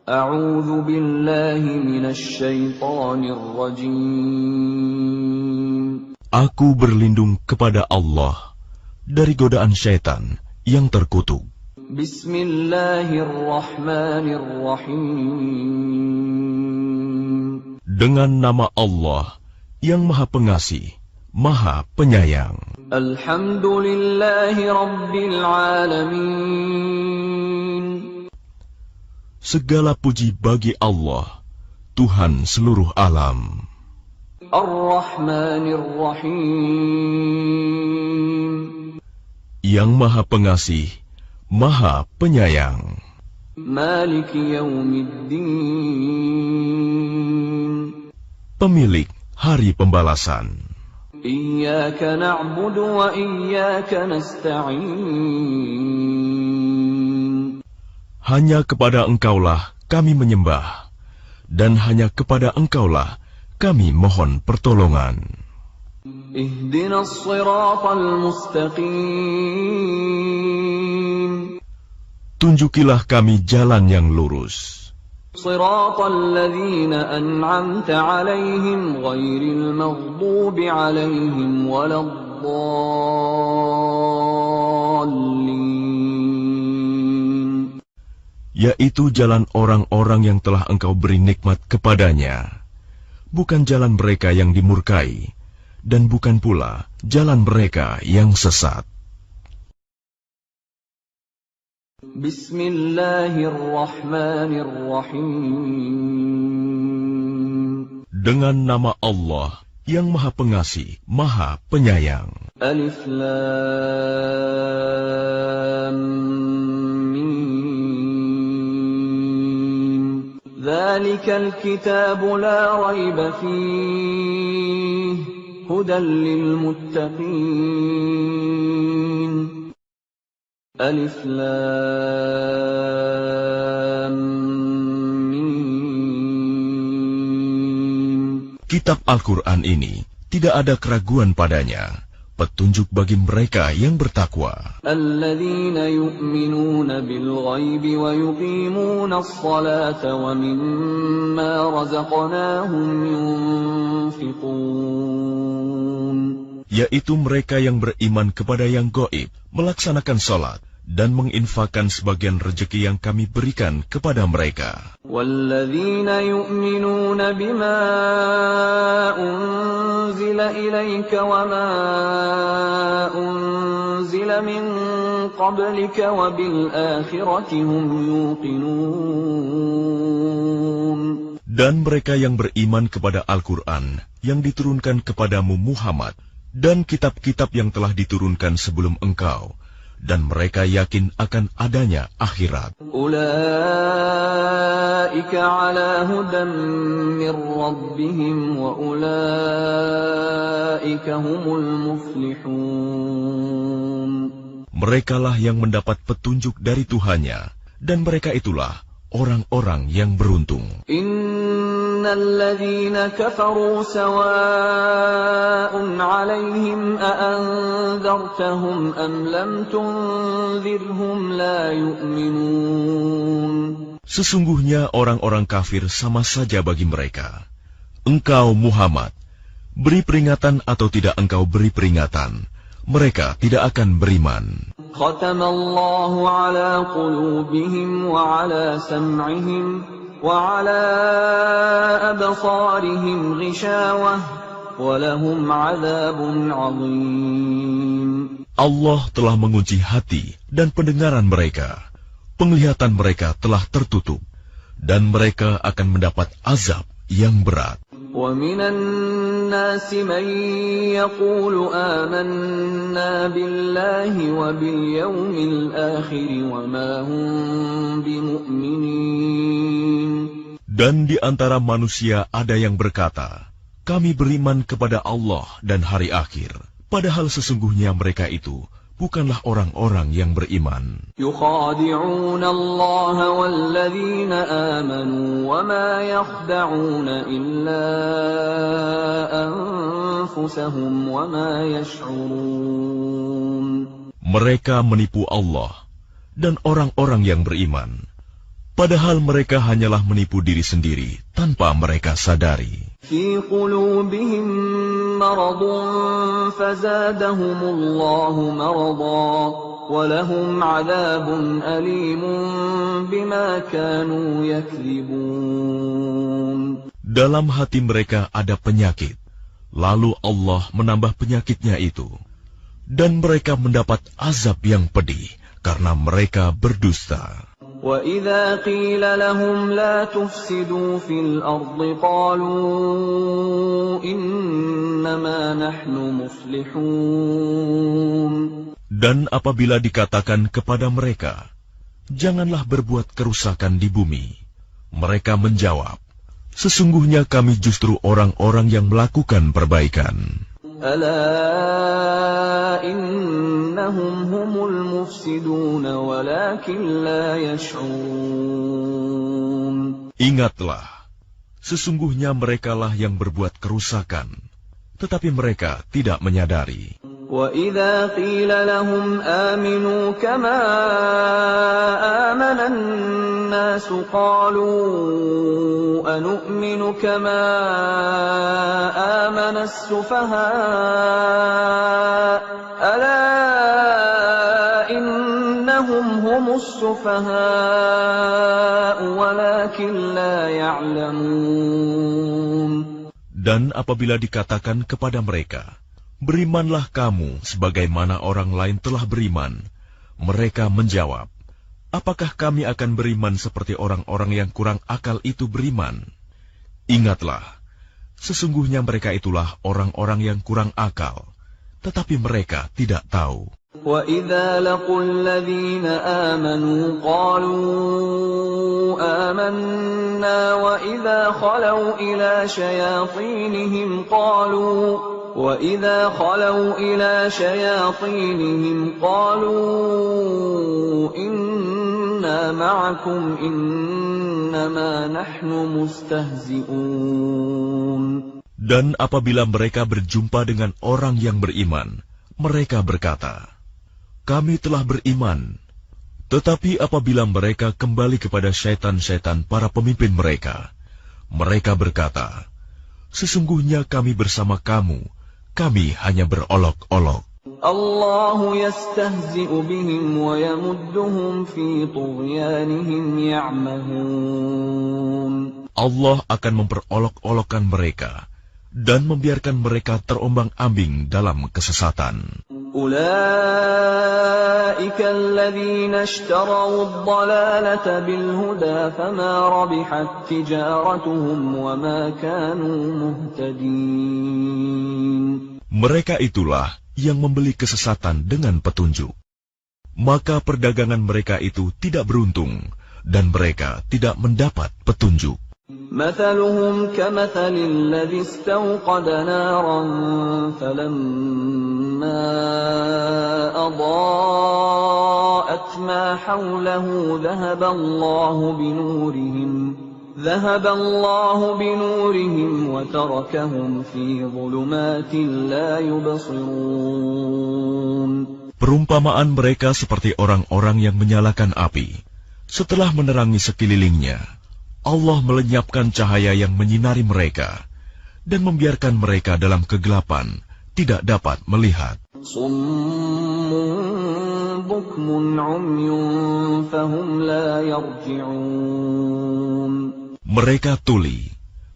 A'udzu billahi minasy syaithanir rajim. Aku berlindung kepada Allah dari godaan syaitan yang terkutuk. Bismillahirrahmanirrahim. Dengan nama Allah yang Maha Pengasih, Maha Penyayang. Alhamdulillahi Rabbil Alamin. Segala puji bagi Allah, Tuhan seluruh alam. Ar-Rahmanir Rahim. Yang Maha Pengasih, Maha Penyayang. Maliki Yaumiddin. Pemilik Hari Pembalasan. Iyyaka na'budu wa iyyaka nasta'in. Hanya kepada Engkaulah kami menyembah, dan hanya kepada Engkaulah kami mohon pertolongan. Ihdinas siratal mustaqim. Tunjukilah kami jalan yang lurus. Siratal ladzina an'amta 'alaihim ghairil maghdubi 'alaihim waladdallin. Yaitu jalan orang-orang yang telah Engkau beri nikmat kepadanya, bukan jalan mereka yang dimurkai, dan bukan pula jalan mereka yang sesat. Bismillahirrahmanirrahim. Dengan nama Allah yang Maha Pengasih, Maha Penyayang. Alif Lam Mim. Dzalikal kitabu la raiba fihi hudan lil muttaqin. Alif Lam Mim. Kitab Al-Quran ini tidak ada keraguan padanya, petunjuk bagi mereka yang bertakwa. Alladzina yu'minuna bil ghaibi wa yuqimuna as-salata wa mimma razaqnahum yunfiqun. Yaitu mereka yang beriman kepada yang gaib, melaksanakan salat, dan menginfakkan sebagian rezeki yang kami berikan kepada mereka. Walladzina yu'minuna bima unzila ilaika wa ma unzila min qablika wa bil akhirati hum yuqinun. Dan mereka yang beriman kepada Al-Quran yang diturunkan kepadamu Muhammad, dan kitab-kitab yang telah diturunkan sebelum engkau, dan mereka yakin akan adanya akhirat. Ulaika ala hudan min rabbihim wa ulaika humul muflihun. Merekalah yang mendapat petunjuk dari Tuhannya, dan mereka itulah orang-orang yang beruntung. Innal ladzina kafaru sawa'un 'alaihim a anzartahum am lam tunzirhum la yu'minun. Sesungguhnya orang-orang kafir sama saja bagi mereka. Engkau Muhammad, beri peringatan atau tidak engkau beri peringatan, mereka tidak akan beriman. Khatamallahu 'ala qulubihim wa 'ala sam'ihim wa 'ala absarihim ghishawah wa lahum 'adzabun 'adzim. Allah telah mengunci hati dan pendengaran mereka. Penglihatan mereka telah tertutup, dan mereka akan mendapat azab yang berat. وَمِنَ النَّاسِ مَن يَقُولُ آمَنَّا بِاللَّهِ وَبِالْيَوْمِ الْآخِرِ وَمَا هُمْ بِمُؤْمِنِينَ. Dan di antara manusia ada yang berkata, kami beriman kepada Allah dan hari akhir, padahal sesungguhnya mereka itu bukanlah orang-orang yang beriman. يُخَادِعُونَ اللَّهَ وَالَّذِينَ آمَنُوا وَمَا يَخْدَعُونَ إِلَّا أَنفُسَهُمْ وَمَا يَشْعُرُونَ. Mereka menipu Allah dan orang-orang yang beriman, Padahal mereka hanyalah menipu diri sendiri tanpa mereka sadari. في قلوبهم مرض فزادهم الله مرضا ولهم عذاب أليم بما كانوا يكذبون. Dalam hati mereka ada penyakit, lalu Allah menambah penyakitnya itu, dan mereka mendapat azab yang pedih karena mereka berdusta. وَإِذَا قِيلَ لَهُمْ لَا تُفْسِدُوا فِي الْأَرْضِ قَالُوا إِنَّمَا نَحْنُ مُصْلِحُونَ. Dan apabila dikatakan kepada mereka, janganlah berbuat kerusakan di bumi, mereka menjawab, sesungguhnya kami justru orang-orang yang melakukan perbaikan. ألا إنهم هم المفسدون ولكن لا يشعرون. Ingatlah, sesungguhnya merekalah yang berbuat kerusakan, tetapi mereka tidak menyadari. وَإِذَا قِيلَ لَهُمْ آمِنُوا كَمَا آمَنَ النَّاسُ قَالُوا أَنُؤْمِنُ كَمَا آمَنَ السُّفَهَاءُ أَلَا إِنَّهُمْ هُمُ السُّفَهَاءُ وَلَكِنْ لَا يَعْلَمُونَ. Dan apabila dikatakan kepada mereka, berimanlah kamu sebagaimana orang lain telah beriman, mereka menjawab, apakah kami akan beriman seperti orang-orang yang kurang akal itu beriman? Ingatlah, sesungguhnya mereka itulah orang-orang yang kurang akal, tetapi mereka tidak tahu. وَإِذَا لَقُوا الَّذِينَ آمَنُوا قَالُوا آمَنَّا وَإِذَا خَلَوْا إِلَى شَيَاطِينِهِمْ قَالُوا إِنَّا مَعَكُمْ إِنَّمَا نَحْنُ مُسْتَهْزِئُونَ. Dan apabila mereka berjumpa dengan orang yang beriman, mereka berkata, kami telah beriman. Tetapi apabila mereka kembali kepada syaitan-syaitan para pemimpin mereka, mereka berkata, sesungguhnya kami bersama kamu, kami hanya berolok-olok. Allahu yastahzi'u bihim wa yamudduhum fi tughyanihim ya'mahun. Allah akan memperolok-olokkan mereka dan membiarkan mereka terombang-ambing dalam kesesatan. Ulaika alladhina ishtaraw ad-dalalata bil huda fama rabihat tijaratuhum wa ma kanu muhtadin. Mereka itulah yang membeli kesesatan dengan petunjuk. Maka perdagangan mereka itu tidak beruntung dan mereka tidak mendapat petunjuk. مثلهم كمثل الذي استوقد نارا فلما أضاءت ما حوله ذهب الله بنورهم وتركهم في ظلمات لا يبصرون. Perumpamaan mereka seperti orang-orang yang menyalakan api. Setelah menerangi sekelilingnya, Allah melenyapkan cahaya yang menyinari mereka dan membiarkan mereka dalam kegelapan, tidak dapat melihat. Mereka tuli,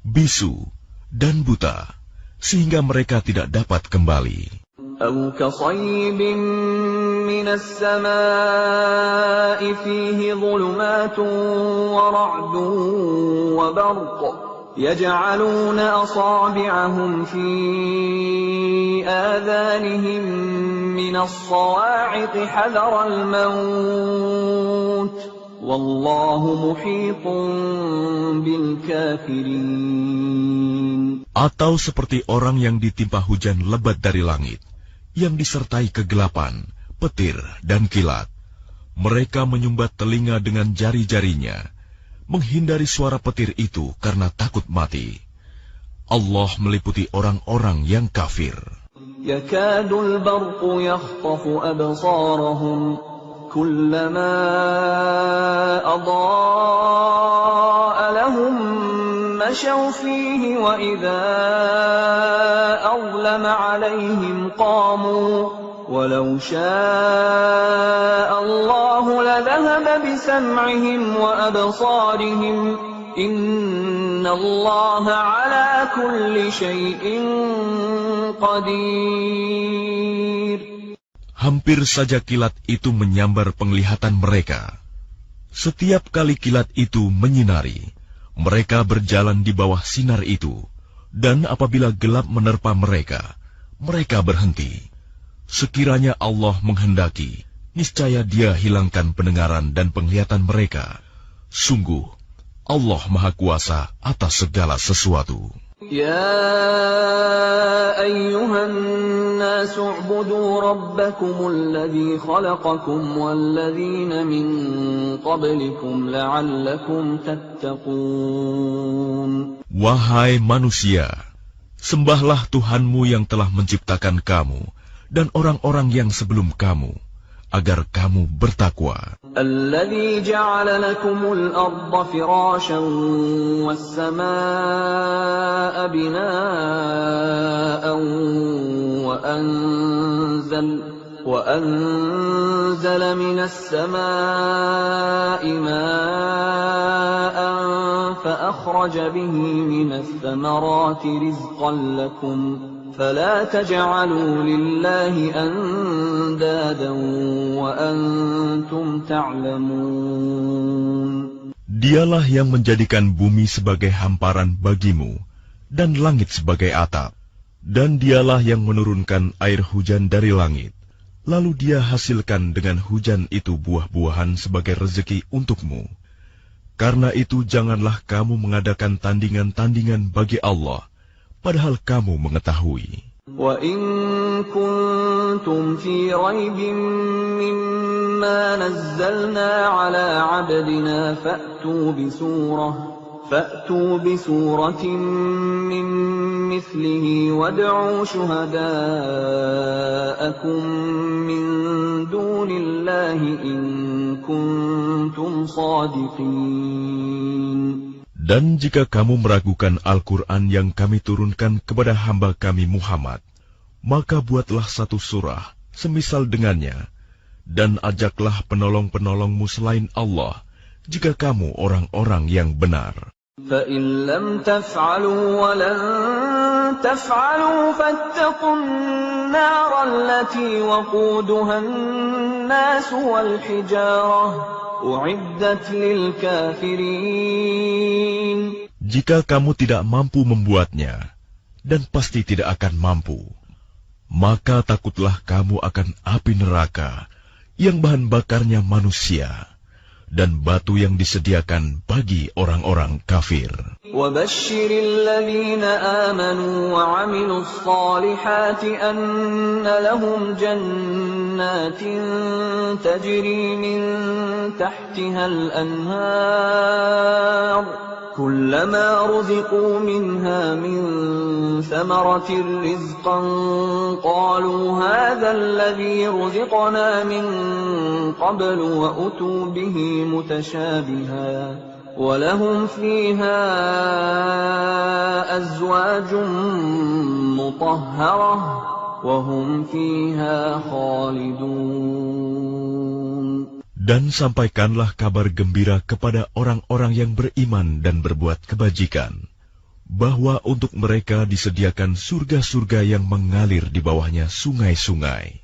bisu, dan buta, sehingga mereka tidak dapat kembali. أو كصيب من السماء فيه ظلمات ورعد وبرق يجعلون أصابعهم في آذانهم من الصواعق حذر الموت والله محيط بالكافرين. Atau seperti orang yang ditimpa hujan lebat dari langit, yang disertai kegelapan, petir, dan kilat. Mereka menyumbat telinga dengan jari-jarinya, menghindari suara petir itu karena takut mati. Allah meliputi orang-orang yang kafir. Yakadul barqu yakhtafu absarahum كلما أضاء لهم مشوا فيه وإذا أظلم عليهم قاموا ولو شاء الله لذهب بسمعهم وأبصارهم إن الله على كل شيء قدير. Hampir saja kilat itu menyambar penglihatan mereka. Setiap kali kilat itu menyinari, mereka berjalan di bawah sinar itu, dan apabila gelap menerpa mereka, mereka berhenti. Sekiranya Allah menghendaki, niscaya Dia hilangkan pendengaran dan penglihatan mereka. Sungguh, Allah Maha Kuasa atas segala sesuatu. يا أيها الناس اعبدوا ربكم الذي خلقكم والذين من قبلكم لعلكم تتقون. Wahai manusia, sembahlah Tuhanmu yang telah menciptakan kamu dan orang-orang yang sebelum kamu, agar kamu bertakwa. الذي جعل لكم الأرض فراشا والسماء بناء وأنزل من السماء ماء فأخرج به من الثمرات رزقا لكم فلا تجعلوا لله أندادا وأنتم تعلمون. Dialah yang menjadikan bumi sebagai hamparan bagimu dan langit sebagai atap, dan Dialah yang menurunkan air hujan dari langit, lalu Dia hasilkan dengan hujan itu buah-buahan sebagai rezeki untukmu. Karena itu janganlah kamu mengadakan tandingan-tandingan bagi Allah, padahal kamu mengetahui. وَإِن كُنتُمْ فِي رَيْبٍ مِّمَّا نَزَّلْنَا عَلَىٰ عَبْدِنَا فَأْتُوا بِسُورَةٍ مِّن مِّثْلِهِ وَادْعُوا شُهَدَاءَكُم مِّن دُونِ اللَّهِ إِن كُنتُمْ صَادِقِينَ. Dan jika kamu meragukan Al-Quran yang kami turunkan kepada hamba kami Muhammad, maka buatlah satu surah semisal dengannya, dan ajaklah penolong-penolongmu selain Allah, jika kamu orang-orang yang benar. فَإِن لَّمْ تَفْعَلُوا وَلَن تَفْعَلُوا فَاتَّقُوا النَّارَ الَّتِي وَقُودُهَا النَّاسُ وَالْحِجَارَةُ أُعِدَّتْ لِلْكَافِرِينَ. Jika kamu tidak mampu membuatnya, dan pasti tidak akan mampu, maka takutlah kamu akan api neraka yang bahan bakarnya manusia dan batu yang disediakan bagi orang-orang kafir. وَبَشِّرِ الَّذِينَ آمَنُوا وَعَمِلُوا الصَّالِحَاتِ أَنَّ لَهُمْ جَنَّاتٍ تَجْرِي مِن تَحْتِهَا الْأَنْهَارُ كُلَّمَا رُزِقُوا مِنْهَا مِن ثَمَرَةٍ رِّزْقًا قَالُوا هَٰذَا الَّذِي رُزِقْنَا مِن قَبْلُ وَأُتُوا بِهِ مُتَشَابِهًا وَلَهُمْ فِيهَا أَزْوَاجٌ مُّطَهَّرَةٌ وَهُمْ فِيهَا خَالِدُونَ. Dan sampaikanlah kabar gembira kepada orang-orang yang beriman dan berbuat kebajikan, bahwa untuk mereka disediakan surga-surga yang mengalir di bawahnya sungai-sungai.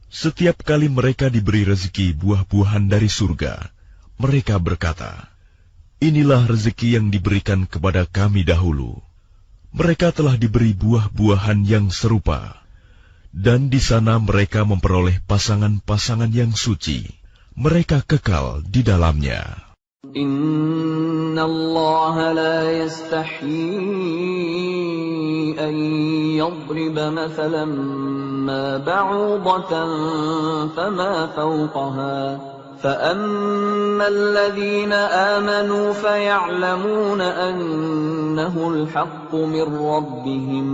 Setiap kali mereka diberi rezeki buah-buahan dari surga, mereka berkata, "Inilah rezeki yang diberikan kepada kami dahulu." Mereka telah diberi buah-buahan yang serupa, dan di sana mereka memperoleh pasangan-pasangan yang suci. Mereka kekal di dalamnya. Inna Allah la yastahyi an yadriba mathalan ma ba'udatan fama fawqaha فأما الذين آمنوا فيعلمون أنه الحق من ربهم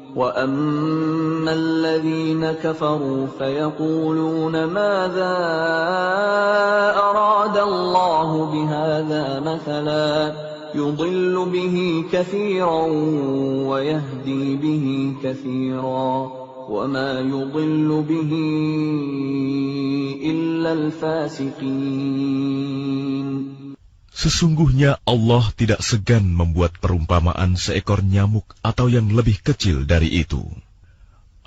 وَأَمَّا الَّذِينَ كَفَرُوا فَيَقُولُونَ مَاذَا أَرَادَ اللَّهُ بِهَذَا مَثَلًا يُضِلُّ بِهِ كَثِيرًا وَيَهْدِي بِهِ كَثِيرًا وَمَا يُضِلُّ بِهِ إِلَّا الْفَاسِقِينَ. Sesungguhnya Allah tidak segan membuat perumpamaan seekor nyamuk atau yang lebih kecil dari itu.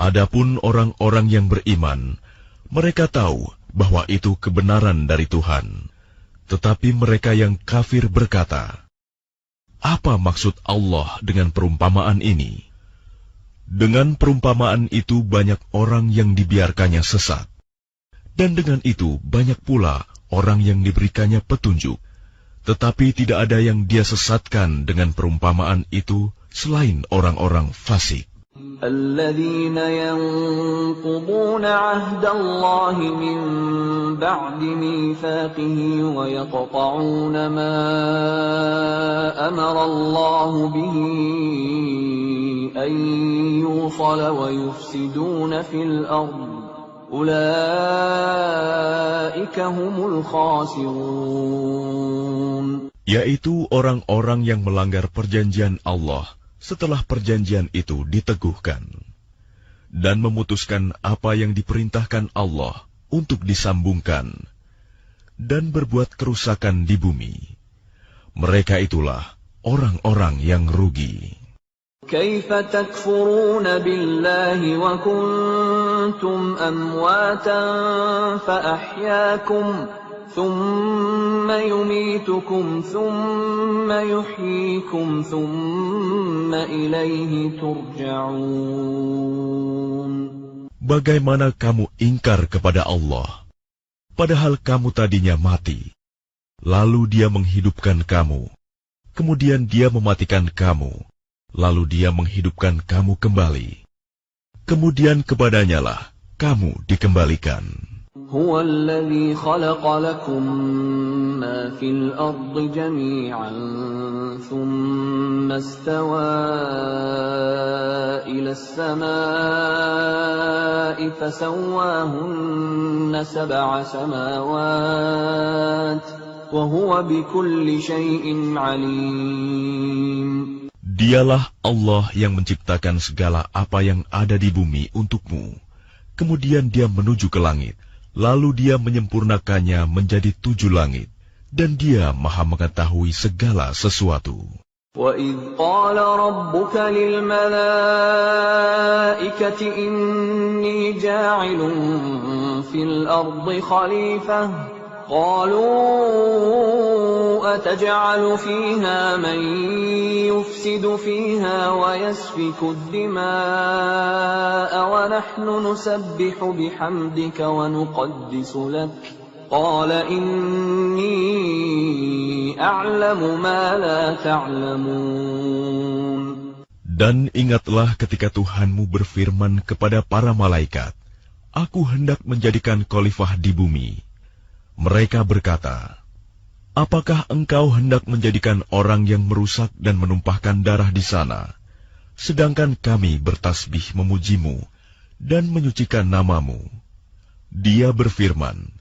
Adapun orang-orang yang beriman, mereka tahu bahwa itu kebenaran dari Tuhan. Tetapi mereka yang kafir berkata, "Apa maksud Allah dengan perumpamaan ini?" Dengan perumpamaan itu banyak orang yang dibiarkannya sesat. Dan dengan itu banyak pula orang yang diberikannya petunjuk. Tetapi tidak ada yang dia sesatkan dengan perumpamaan itu selain orang-orang fasik. الَّذِينَ يَنقُضُونَ عَهْدَ اللَّهِ مِن بَعْدِ مِيثَاقِهِ وَيَقْطَعُونَ مَا أَمَرَ اللَّهُ بِهِ أَن يُوصَلَ وَيُفْسِدُونَ فِي الْأَرْضِ أُولَئِكَ هُمُ الْخَاسِرُونَ. Yaitu orang-orang yang melanggar perjanjian Allah setelah perjanjian itu diteguhkan dan memutuskan apa yang diperintahkan Allah untuk disambungkan dan berbuat kerusakan di bumi. Mereka itulah orang-orang yang rugi. كيف تكفرون بالله وكنتم أمواتا فأحياكم ثم يميتكم ثم يحييكم ثم إليه ترجعون. Bagaimana kamu ingkar kepada Allah, padahal kamu tadinya mati, lalu Dia menghidupkan kamu, kemudian Dia mematikan kamu, lalu Dia menghidupkan kamu kembali. Kemudian kepadanya-lah kamu dikembalikan. هو الذي خلق لكم ما في الأرض جميعا ثم استوى إلى السماء فسواهن 7 سماوات وهو بكل شيء عليم. Dialah Allah yang menciptakan segala apa yang ada di bumi untukmu. Kemudian Dia menuju ke langit, lalu Dia menyempurnakannya menjadi 7 langit, dan Dia Maha mengetahui segala sesuatu. وَإِذْ قَالَ رَبُّكَ لِلْمَلَائِكَةِ إِنِّي جَاعِلٌ فِي الْأَرْضِ خَلِيفَةً قَالُوا أَتَجْعَلُ فِيهَا مَن يُفْسِدُ فِيهَا وَيَسْفِكُ الدِّمَاءَ وَنَحْنُ نُسَبِّحُ بِحَمْدِكَ وَنُقَدِّسُ لَكَ قَالَ إِنِّي أَعْلَمُ مَا لَا تَعْلَمُونَ. Dan ingatlah ketika Tuhanmu berfirman kepada para malaikat, "Aku hendak menjadikan khalifah di bumi." Mereka berkata, "Apakah engkau hendak menjadikan orang yang merusak dan menumpahkan darah di sana, sedangkan kami bertasbih memujimu dan menyucikan namamu?" Dia berfirman,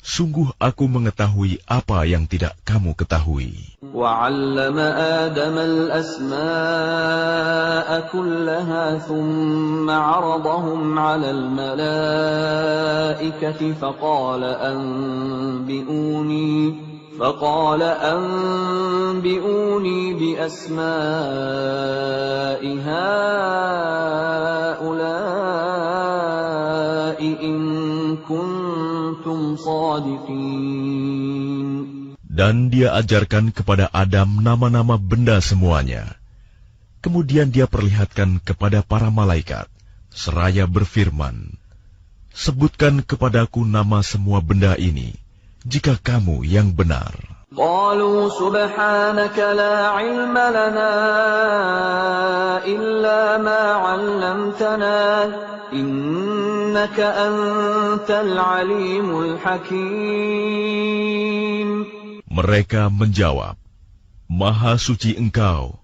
"Sungguh aku mengetahui apa yang tidak kamu ketahui." وَعَلَّمَ آدَمَ الْأَسْمَاءَ كُلَّهَا ثُمَّ عَرَضَهُمْ عَلَى الْمَلَائِكَةِ فقال أنبئوني بأسماء هؤلاء إن كنتم صادقين. Dan Dia ajarkan kepada Adam nama-nama benda semuanya. Kemudian Dia perlihatkan kepada para malaikat, seraya berfirman, "Sebutkan kepadaku nama semua benda ini, jika kamu yang benar." قالوا سبحانك لا علم لنا إلا ما علمتنا إنك أنت العليم الحكيم. Mereka menjawab, "Maha suci Engkau,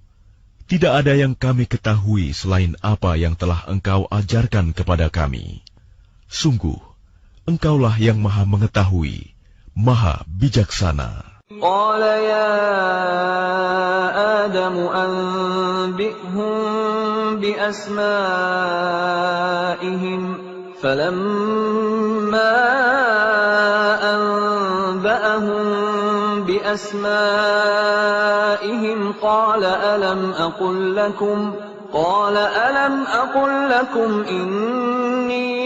Tidak ada yang kami ketahui selain apa yang telah engkau ajarkan kepada kami. Sungguh, engkaulah yang maha mengetahui, maha bijaksana. قال يا آدم أنبئهم بأسمائهم فلما أنبأهم بأسمائهم قال ألم أقل لكم إني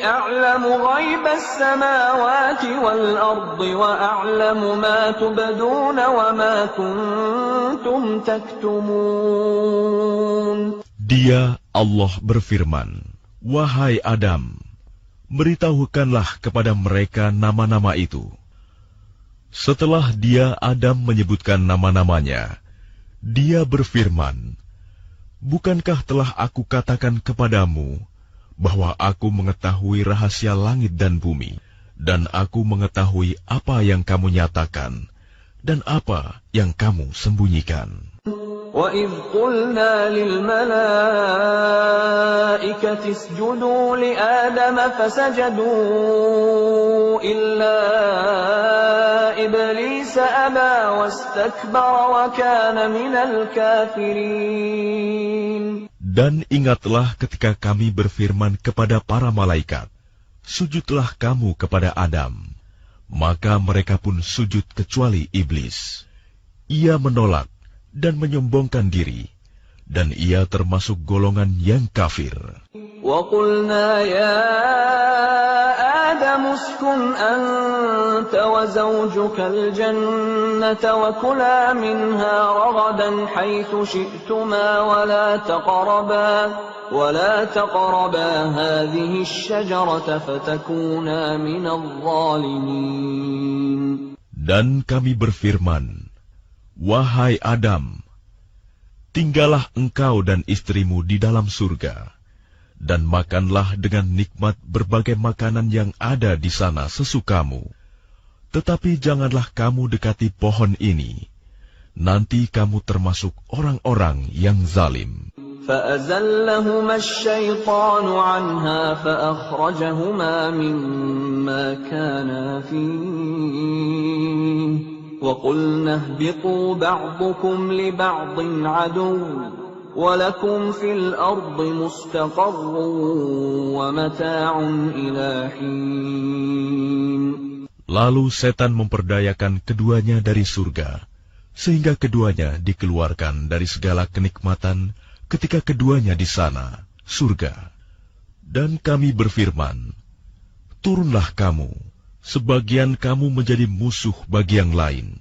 أعلم غيب السماوات والأرض وأعلم ما تبدون وما كنتم تكتمون. Dia, Allah berfirman, "Wahai Adam, beritahukanlah kepada mereka nama-nama itu." Setelah dia, Adam, menyebutkan nama-namanya, dia berfirman, "Bukankah telah aku katakan kepadamu bahwa aku mengetahui rahasia langit dan bumi, dan aku mengetahui apa yang kamu nyatakan dan apa yang kamu sembunyikan." وَإِذْ قُلْنَا لِلْمَلَائِكَةِ اسْجُدُوا لِآدَمَ فَسَجَدُوا إِلَّا إِبْلِيسَ أَبَى وَاسْتَكْبَرَ وَكَانَ مِنَ الْكَافِرِينَ. Dan ingatlah ketika kami berfirman kepada para malaikat, "Sujudlah kamu kepada Adam." Maka mereka pun sujud kecuali iblis. Ia menolak dan menyombongkan diri, dan ia termasuk golongan yang kafir. وَقُلْنَا يَا آدَمُ اسْكُنْ أَنْتَ وَزَوْجُكَ الْجَنَّةَ وَكُلَا مِنْهَا رَغَدًا حَيْثُ شِئْتُمَا وَلَا تَقْرَبَا هَذِهِ الشَّجَرَةَ فَتَكُونَا مِنَ الظَّالِمِينَ. Dan kami berfirman, "Wahai Adam, tinggallah engkau dan istrimu di dalam surga, dan makanlah dengan nikmat berbagai makanan yang ada di sana sesukamu. Tetapi janganlah kamu dekati pohon ini, nanti kamu termasuk orang-orang yang zalim." فَأَزَلَّهُمَا الشَّيْطَانُ عَنْهَا فَأَخْرَجَهُمَا مِمَّا كَانَا فِيهِ وَقُلْنَا اهْبِطُوا بَعْضُكُمْ لِبَعْضٍ عَدُوٌّ وَلَكُمْ فِي الْأَرْضِ مُسْتَقَرٌّ وَمَتَاعٌ إِلَى حِينٍ. Lalu setan memperdayakan keduanya dari surga, sehingga keduanya dikeluarkan dari segala kenikmatan ketika keduanya di sana, surga. Dan kami berfirman, "Turunlah kamu, sebagian kamu menjadi musuh bagi yang lain,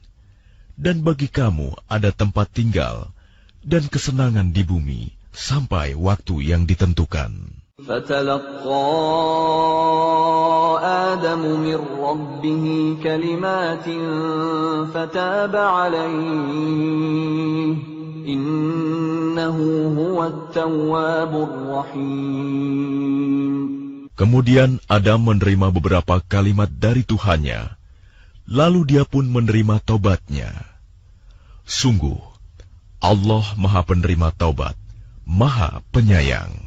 dan bagi kamu ada tempat tinggal dan kesenangan di bumi sampai waktu yang ditentukan." فَتَلَقَّى آدَمُ مِنْ رَبِّهِ كَلِمَاتٍ فَتَابَ عَلَيْهِ إِنَّهُ هُوَ التَّوَّابُ الرَّحِيمُ. Kemudian Adam menerima beberapa kalimat dari Tuhannya, lalu dia pun menerima taubatnya. Sungguh, Allah Maha Penerima Taubat, Maha Penyayang.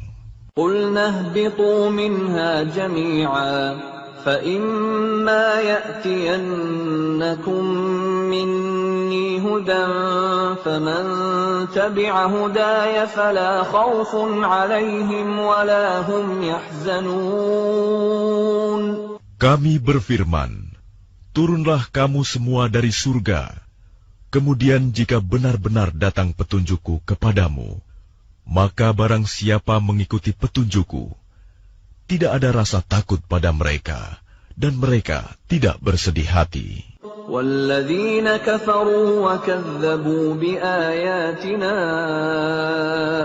قُلْنَا اهْبِطُوا مِنْهَا جَمِيعًا فَإِمَّا يَأْتِيَنَّكُمْ مِنِّي هُدًى فَمَنْ تَبِعَ هُدَايَ فَلَا خَوْفٌ عَلَيْهِمْ وَلَا هُمْ يَحْزَنُونَ. Kami berfirman, "Turunlah kamu semua dari surga. Kemudian jika benar-benar datang petunjukku kepadamu, maka barang siapa mengikuti petunjukku, tidak ada rasa takut pada mereka, dan mereka tidak bersedih hati." وَالَّذِينَ كَفَرُوا وَكَذَّبُوا بِآيَاتِنَا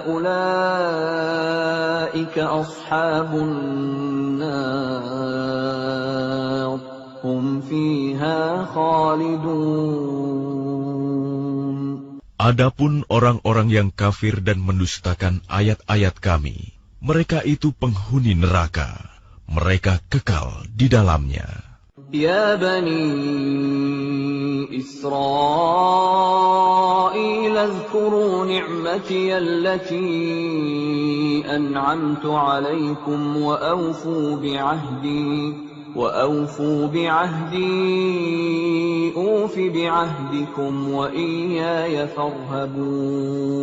أُولَئِكَ أَصْحَابُ النَّارِ هُمْ فِيهَا خَالِدُونَ. Adapun orang-orang yang kafir dan mendustakan ayat-ayat kami, mereka itu penghuni neraka, mereka kekal di dalamnya. يا بني إسرائيل اذكروا نعمتي التي أنعمت عليكم وأوفوا بعهدي أوف بعهدكم وإياي فارهبون.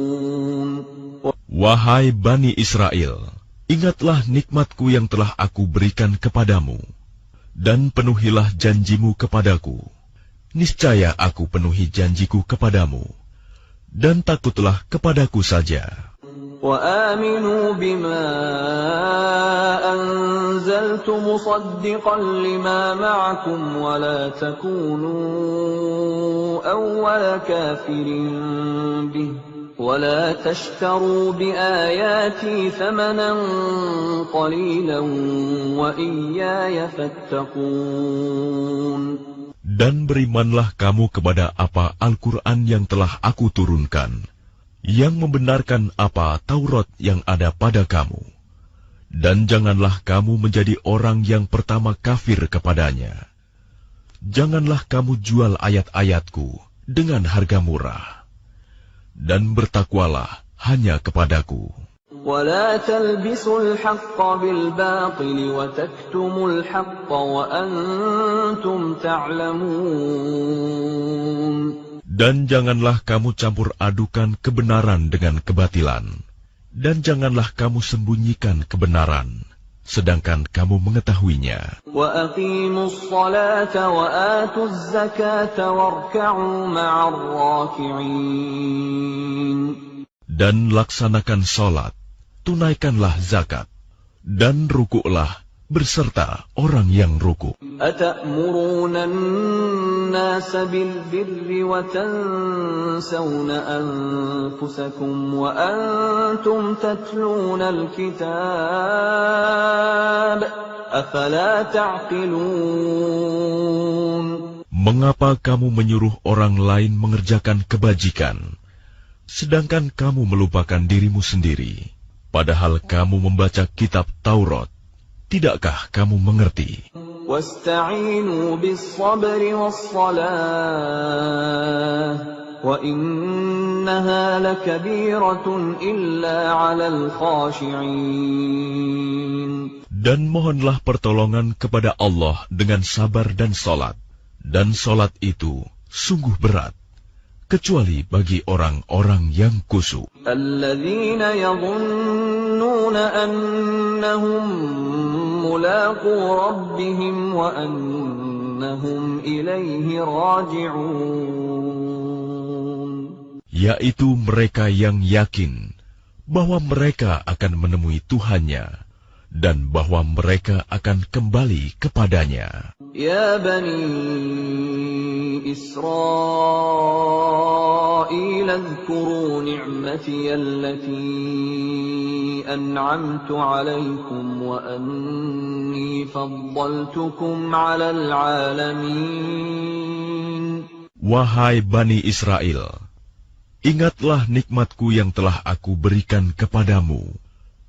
Wahai Bani Israel, ingatlah nikmatku yang telah aku berikan kepadamu, dan penuhilah janjimu kepadaku. Niscaya aku penuhi janjiku kepadamu, dan takutlah kepadaku saja. وآمنوا بما أنزلت مصدقا لما معكم ولا تكونوا أول كافر به ولا تشتروا بآياتي ثمنا قليلا وإياي فاتقون. Dan berimanlah kamu kepada apa Al-Quran yang telah aku turunkan, yang membenarkan apa Taurat yang ada pada kamu. Dan janganlah kamu menjadi orang yang pertama kafir kepadanya. Janganlah kamu jual ayat-ayatku dengan harga murah. Dan bertakwalah hanya kepadaku. ولا تلبسوا الحق بالباطل وتكتموا الحق وأنتم تعلمون. Dan janganlah kamu campur adukan kebenaran dengan kebatilan, dan janganlah kamu sembunyikan kebenaran, sedangkan kamu mengetahuinya. وأقيموا الصلاة وآتوا الزكاة واركعوا مع الراكعين. Dan laksanakan salat, tunaikanlah zakat, dan rukuklah berserta orang yang rukuk. أتأمرون الناس بالبر وتنسون أنفسكم وأنتم تتلون الكتاب أفلا تعقلون. Mengapa kamu menyuruh orang lain mengerjakan kebajikan, sedangkan kamu melupakan dirimu sendiri, padahal kamu membaca kitab Taurat? Tidakkah kamu mengerti? وَاسْتَعِينُوا بِالصَّبْرِ وَالصَّلَاةِ وَإِنَّهَا لَكَبِيرَةٌ إِلَّا عَلَى الْخَاشِعِينَ. Dan mohonlah pertolongan kepada Allah dengan sabar dan salat, dan salat itu sungguh berat, kecuali bagi orang-orang yang khusyuk. الَّذِينَ يَظُنُّونَ أَنَّهُمْ مُلَاقُو رَبِّهِمْ وَأَنَّهُمْ إِلَيْهِ رَاجِعُونَ. Yaitu mereka yang yakin bahwa mereka akan menemui Tuhannya, dan bahwa mereka akan kembali kepadanya. Ya Bani Israel, اذكروا نعمتي التي أنعمت عليكم وأني فضلتكم على العالمين. Wahai Bani Israel, ingatlah nikmatku yang telah aku berikan kepadamu,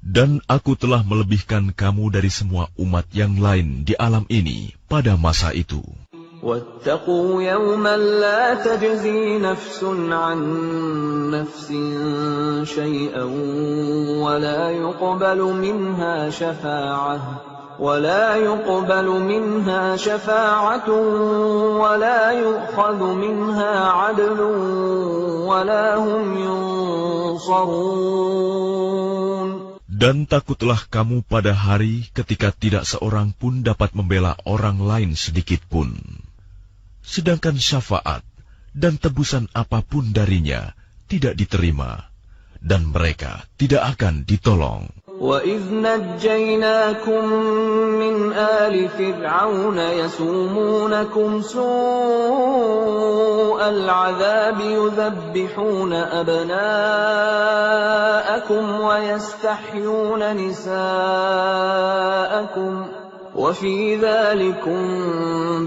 dan aku telah melebihkan kamu dari semua umat yang lain di alam ini pada masa itu. وَاتَّقُوا يَوْمًا لَا تَجْزِي نَفْسٌ عَنْ نَفْسٍ شَيْئًا وَلَا يُقْبَلُ مِنْهَا شَفَاعَةٌ وَلَا يُؤْخَذُ مِنْهَا عَدْلٌ وَلَا هُمْ يُنصَرُونَ. Dan takutlah kamu pada hari ketika tidak seorang pun dapat membela orang lain sedikit pun, sedangkan syafaat dan tebusan apapun darinya tidak diterima, dan mereka tidak akan ditolong. وَإِذْ نَجَّيْنَاكُمْ مِنْ آلِ فِرْعَوْنَ يَسُومُونَكُمْ سُوءَ الْعَذَابِ يُذَبِّحُونَ أَبْنَاءَكُمْ وَيَسْتَحْيُونَ نِسَاءَكُمْ وَفِي ذَلِكُمْ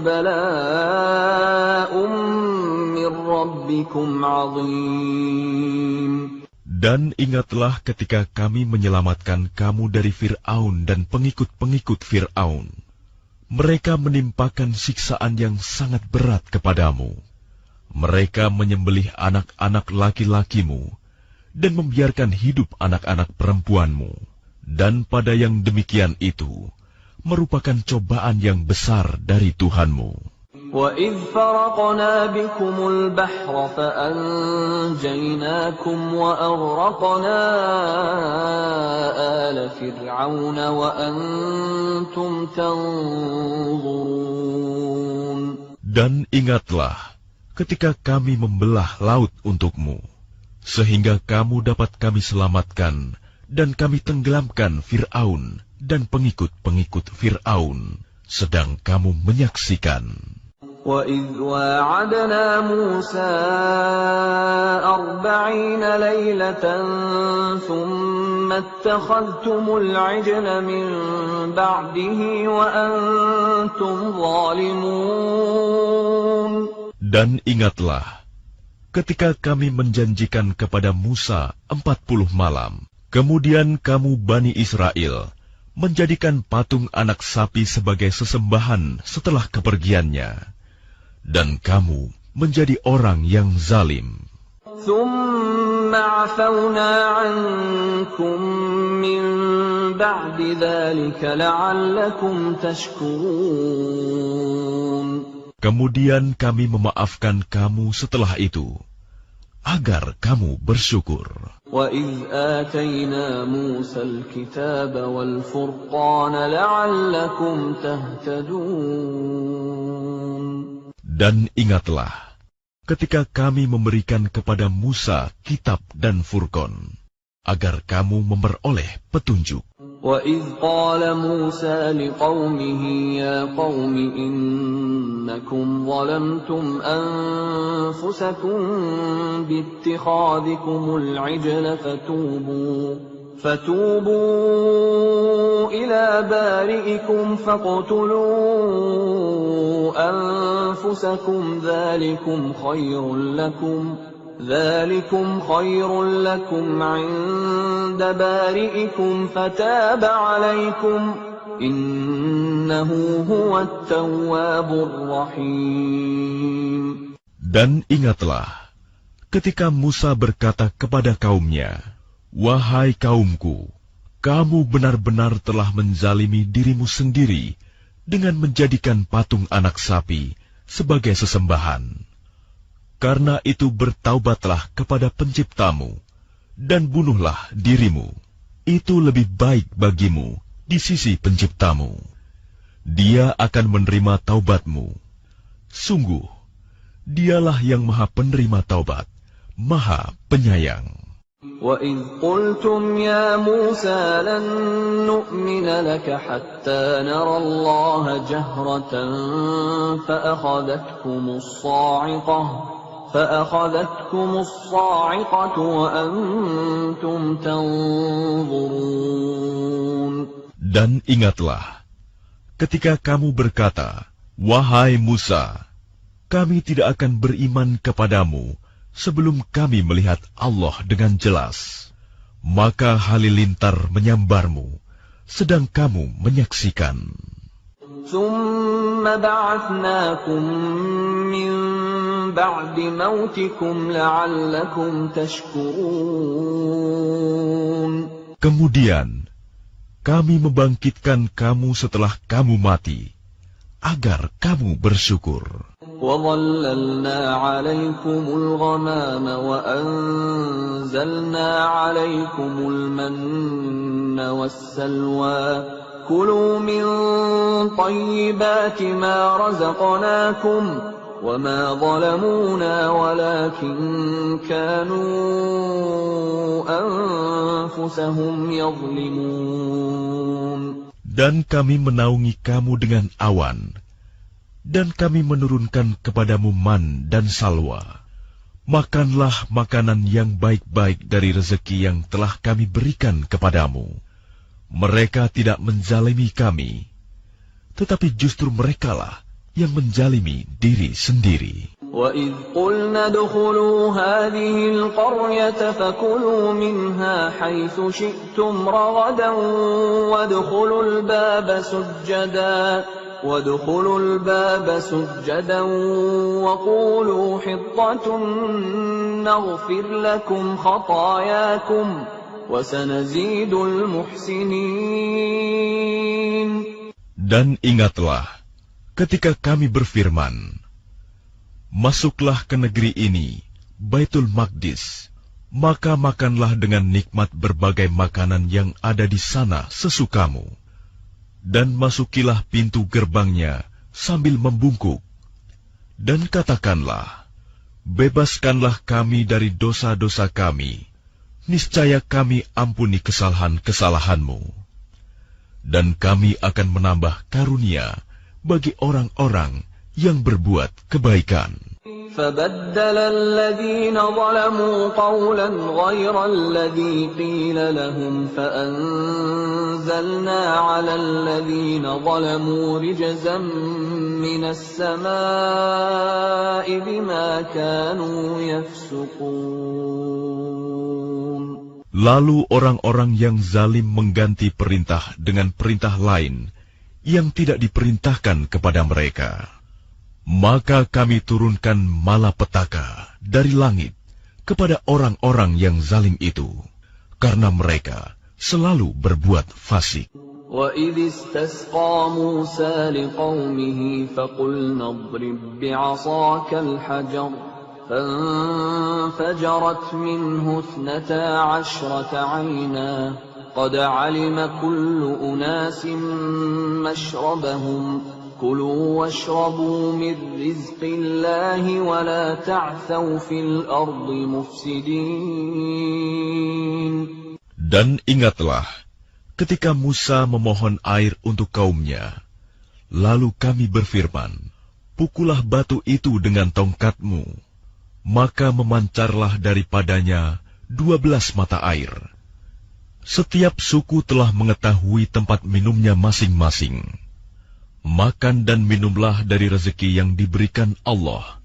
بَلَاءٌ مِّن رَّبِّكُمْ عَظِيمٌ. Dan ingatlah ketika kami menyelamatkan kamu dari Fir'aun dan pengikut-pengikut Fir'aun. Mereka menimpakan siksaan yang sangat berat kepadamu. Mereka menyembelih anak-anak laki-lakimu dan membiarkan hidup anak-anak perempuanmu. Dan pada yang demikian itu merupakan cobaan yang besar dari Tuhanmu. وَإِذْ فَرَقْنَا بِكُمُ الْبَحْرَ فَأَنْجَيْنَاكُمْ وَأَغْرَقْنَا آلَ فِرْعَوْنَ وَأَنْتُمْ تَنْظُرُونَ. Dan ingatlah ketika kami membelah laut untukmu, sehingga kamu dapat kami selamatkan dan kami tenggelamkan Fir'aun dan pengikut-pengikut Fir'aun, sedang kamu menyaksikan. وَإِذْ وَاعَدْنَا مُوسَىٰ 40 لَيْلَةً ثُمَّ اتَّخَذْتُمُ الْعِجْلَ مِن بَعْدِهِ وَأَنْتُمْ ظَالِمُونَ. Dan ingatlah ketika kami menjanjikan kepada Musa 40 malam, kemudian kamu Bani Israel menjadikan patung anak sapi sebagai sesembahan setelah kepergiannya, dan kamu menjadi orang yang zalim. ثُمَّ عَفَوْنَا عَنْكُمْ مِنْ بَعْدِ ذَلِكَ لَعَلَّكُمْ تَشْكُرُونَ. Kemudian kami memaafkan kamu setelah itu, agar kamu bersyukur. وَإِذْ آتَيْنَا مُوسَى الْكِتَابَ وَالْفُرْقَانَ لَعَلَّكُمْ تَهْتَدُونَ. Dan ingatlah ketika kami memberikan kepada Musa kitab dan Furqan, agar kamu memperoleh petunjuk. وَإِذْ قَالَ مُوسَى لِقَوْمِهِ يَا قَوْمِ إِنَّكُمْ ظَلَمْتُمْ أَنفُسَكُمْ بِاتِّخَاذِكُمُ الْعِجْلَ فَتُوبُوا إِلَى بَارِئِكُمْ فَاقْتُلُوا أَنفُسَكُمْ ذَلِكُمْ خَيْرٌ لَكُمْ عِندَ بَارِئِكُمْ فَتَابَ عَلَيْكُمْ إِنَّهُ هُوَ التَّوَّابُ الرَّحِيمُ. Dan ingatlah ketika Musa berkata kepada kaumnya, "Wahai kaumku, kamu benar-benar telah menzalimi dirimu sendiri dengan menjadikan patung anak sapi sebagai sesembahan. Karena itu bertaubatlah kepada Penciptamu, dan bunuhlah dirimu. Itu lebih baik bagimu di sisi Penciptamu. Dia akan menerima taubatmu. Sungguh, Dialah yang Maha Penerima Taubat, Maha Penyayang." وَإِذْ قُلْتُمْ يَا مُوسَى لَن نُّؤْمِنَ لَكَ حَتَّىٰ نَرَى اللَّهَ جَهْرَةً فَأَخَذَتْكُمُ الصَّاعِقَةُ وَأَنْتُمْ تَنظُرُونَ. Dan ingatlah, ketika kamu berkata, "Wahai Musa, kami tidak akan beriman kepadamu sebelum kami melihat Allah dengan jelas." Maka halilintar menyambarmu, sedang kamu menyaksikan. ثُمَّ بَعَثْنَاكُمْ مِنْ بَعْدِ مَوْتِكُمْ لَعَلَّكُمْ تَشْكُرُونَ. Kemudian kami membangkitkan kamu setelah kamu mati, agar kamu bersyukur. وَظَلَّلْنَا عَلَيْكُمُ الْغَمَامَ وَأَنزَلْنَا عَلَيْكُمُ الْمَنَّ وَالسَّلْوَىٰ كُلُوا مِن طَيِّبَاتِ مَا رَزَقْنَاكُمْ وَمَا ظَلَمُونَا وَلَٰكِن كَانُوا أَنفُسَهُمْ يَظْلِمُونَ. Dan kami menaungi kamu dengan awan, dan kami menurunkan kepadamu man dan salwa. Makanlah makanan yang baik-baik dari rezeki yang telah kami berikan kepadamu. Mereka tidak menzalimi kami, tetapi justru merekalah yang menzalimi diri sendiri. وَإِذْ قُلْنَا ادْخُلُوا هَٰذِهِ الْقَرْيَةَ فَكُلُوا مِنْهَا حَيْثُ شِئْتُمْ رَغَدًا وَادْخُلُوا الْبَابَ سُجَّدًا وَادْخُلُوا الْبَابَ سُجَّدًا وَقُولُوا حِطَّةٌ نَغْفِرْ لَكُمْ خَطَايَاكُمْ وَسَنَزِيدُ الْمُحْسِنِينَ. Dan ingatlah ketika kami berfirman, masuklah ke negeri ini, Baitul Maqdis, maka makanlah dengan nikmat berbagai makanan yang ada di sana sesukamu. Dan masukilah pintu gerbangnya sambil membungkuk. Dan katakanlah, bebaskanlah kami dari dosa-dosa kami, niscaya kami ampuni kesalahan-kesalahanmu. Dan kami akan menambah karunia bagi orang-orang yang berbuat kebaikan. فَبَدَّلَ الَّذِينَ ظَلَمُوا قَوْلًا غَيْرَ الَّذِي قِيلَ لَهُمْ فَأَنزَلْنَا عَلَى الَّذِينَ ظَلَمُوا رِجْزًا مِّنَ السَّمَاءِ بِمَا كَانُوا يَفْسُقُونَ. Lalu orang-orang yang zalim mengganti perintah dengan perintah lain yang tidak diperintahkan kepada mereka. Maka kami turunkan malapetaka dari langit kepada orang-orang yang zalim itu, karena mereka selalu berbuat fasik. وَإِذِ اسْتَسْقَى مُوسَى لِقَوْمِهِ فَقُلْنَا اضْرِب بِّعَصَاكَ الْحَجَرَ فَانفَجَرَتْ مِنْهُ 12 عَيْنًا قَدْ عَلِمَ كُلُّ أُنَاسٍ مَّشْرَبَهُمْ كُلُوا وَاشْرَبُوا مِن رِّزْقِ اللَّهِ وَلَا تَعْثَوْا فِي الْأَرْضِ مُفْسِدِينَ. Dan ingatlah ketika Musa memohon air untuk kaumnya, lalu kami berfirman, pukullah batu itu dengan tongkatmu, maka memancarlah daripadanya 12 mata air. Setiap suku telah mengetahui tempat minumnya masing-masing. Makan dan minumlah dari rezeki yang diberikan Allah,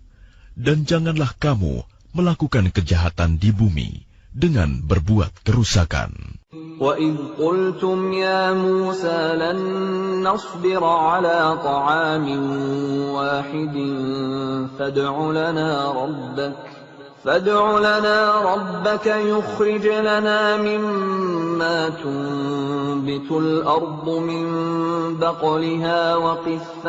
dan janganlah kamu melakukan kejahatan di bumi dengan berbuat kerusakan. وَإِذْ قُلْتُمْ يَا مُوسَى لَن نَّصْبِرَ عَلَىٰ طَعَامٍ وَاحِدٍ فادع لنا ربك يخرج لنا مما تنبت الأرض من بقلها وقثائها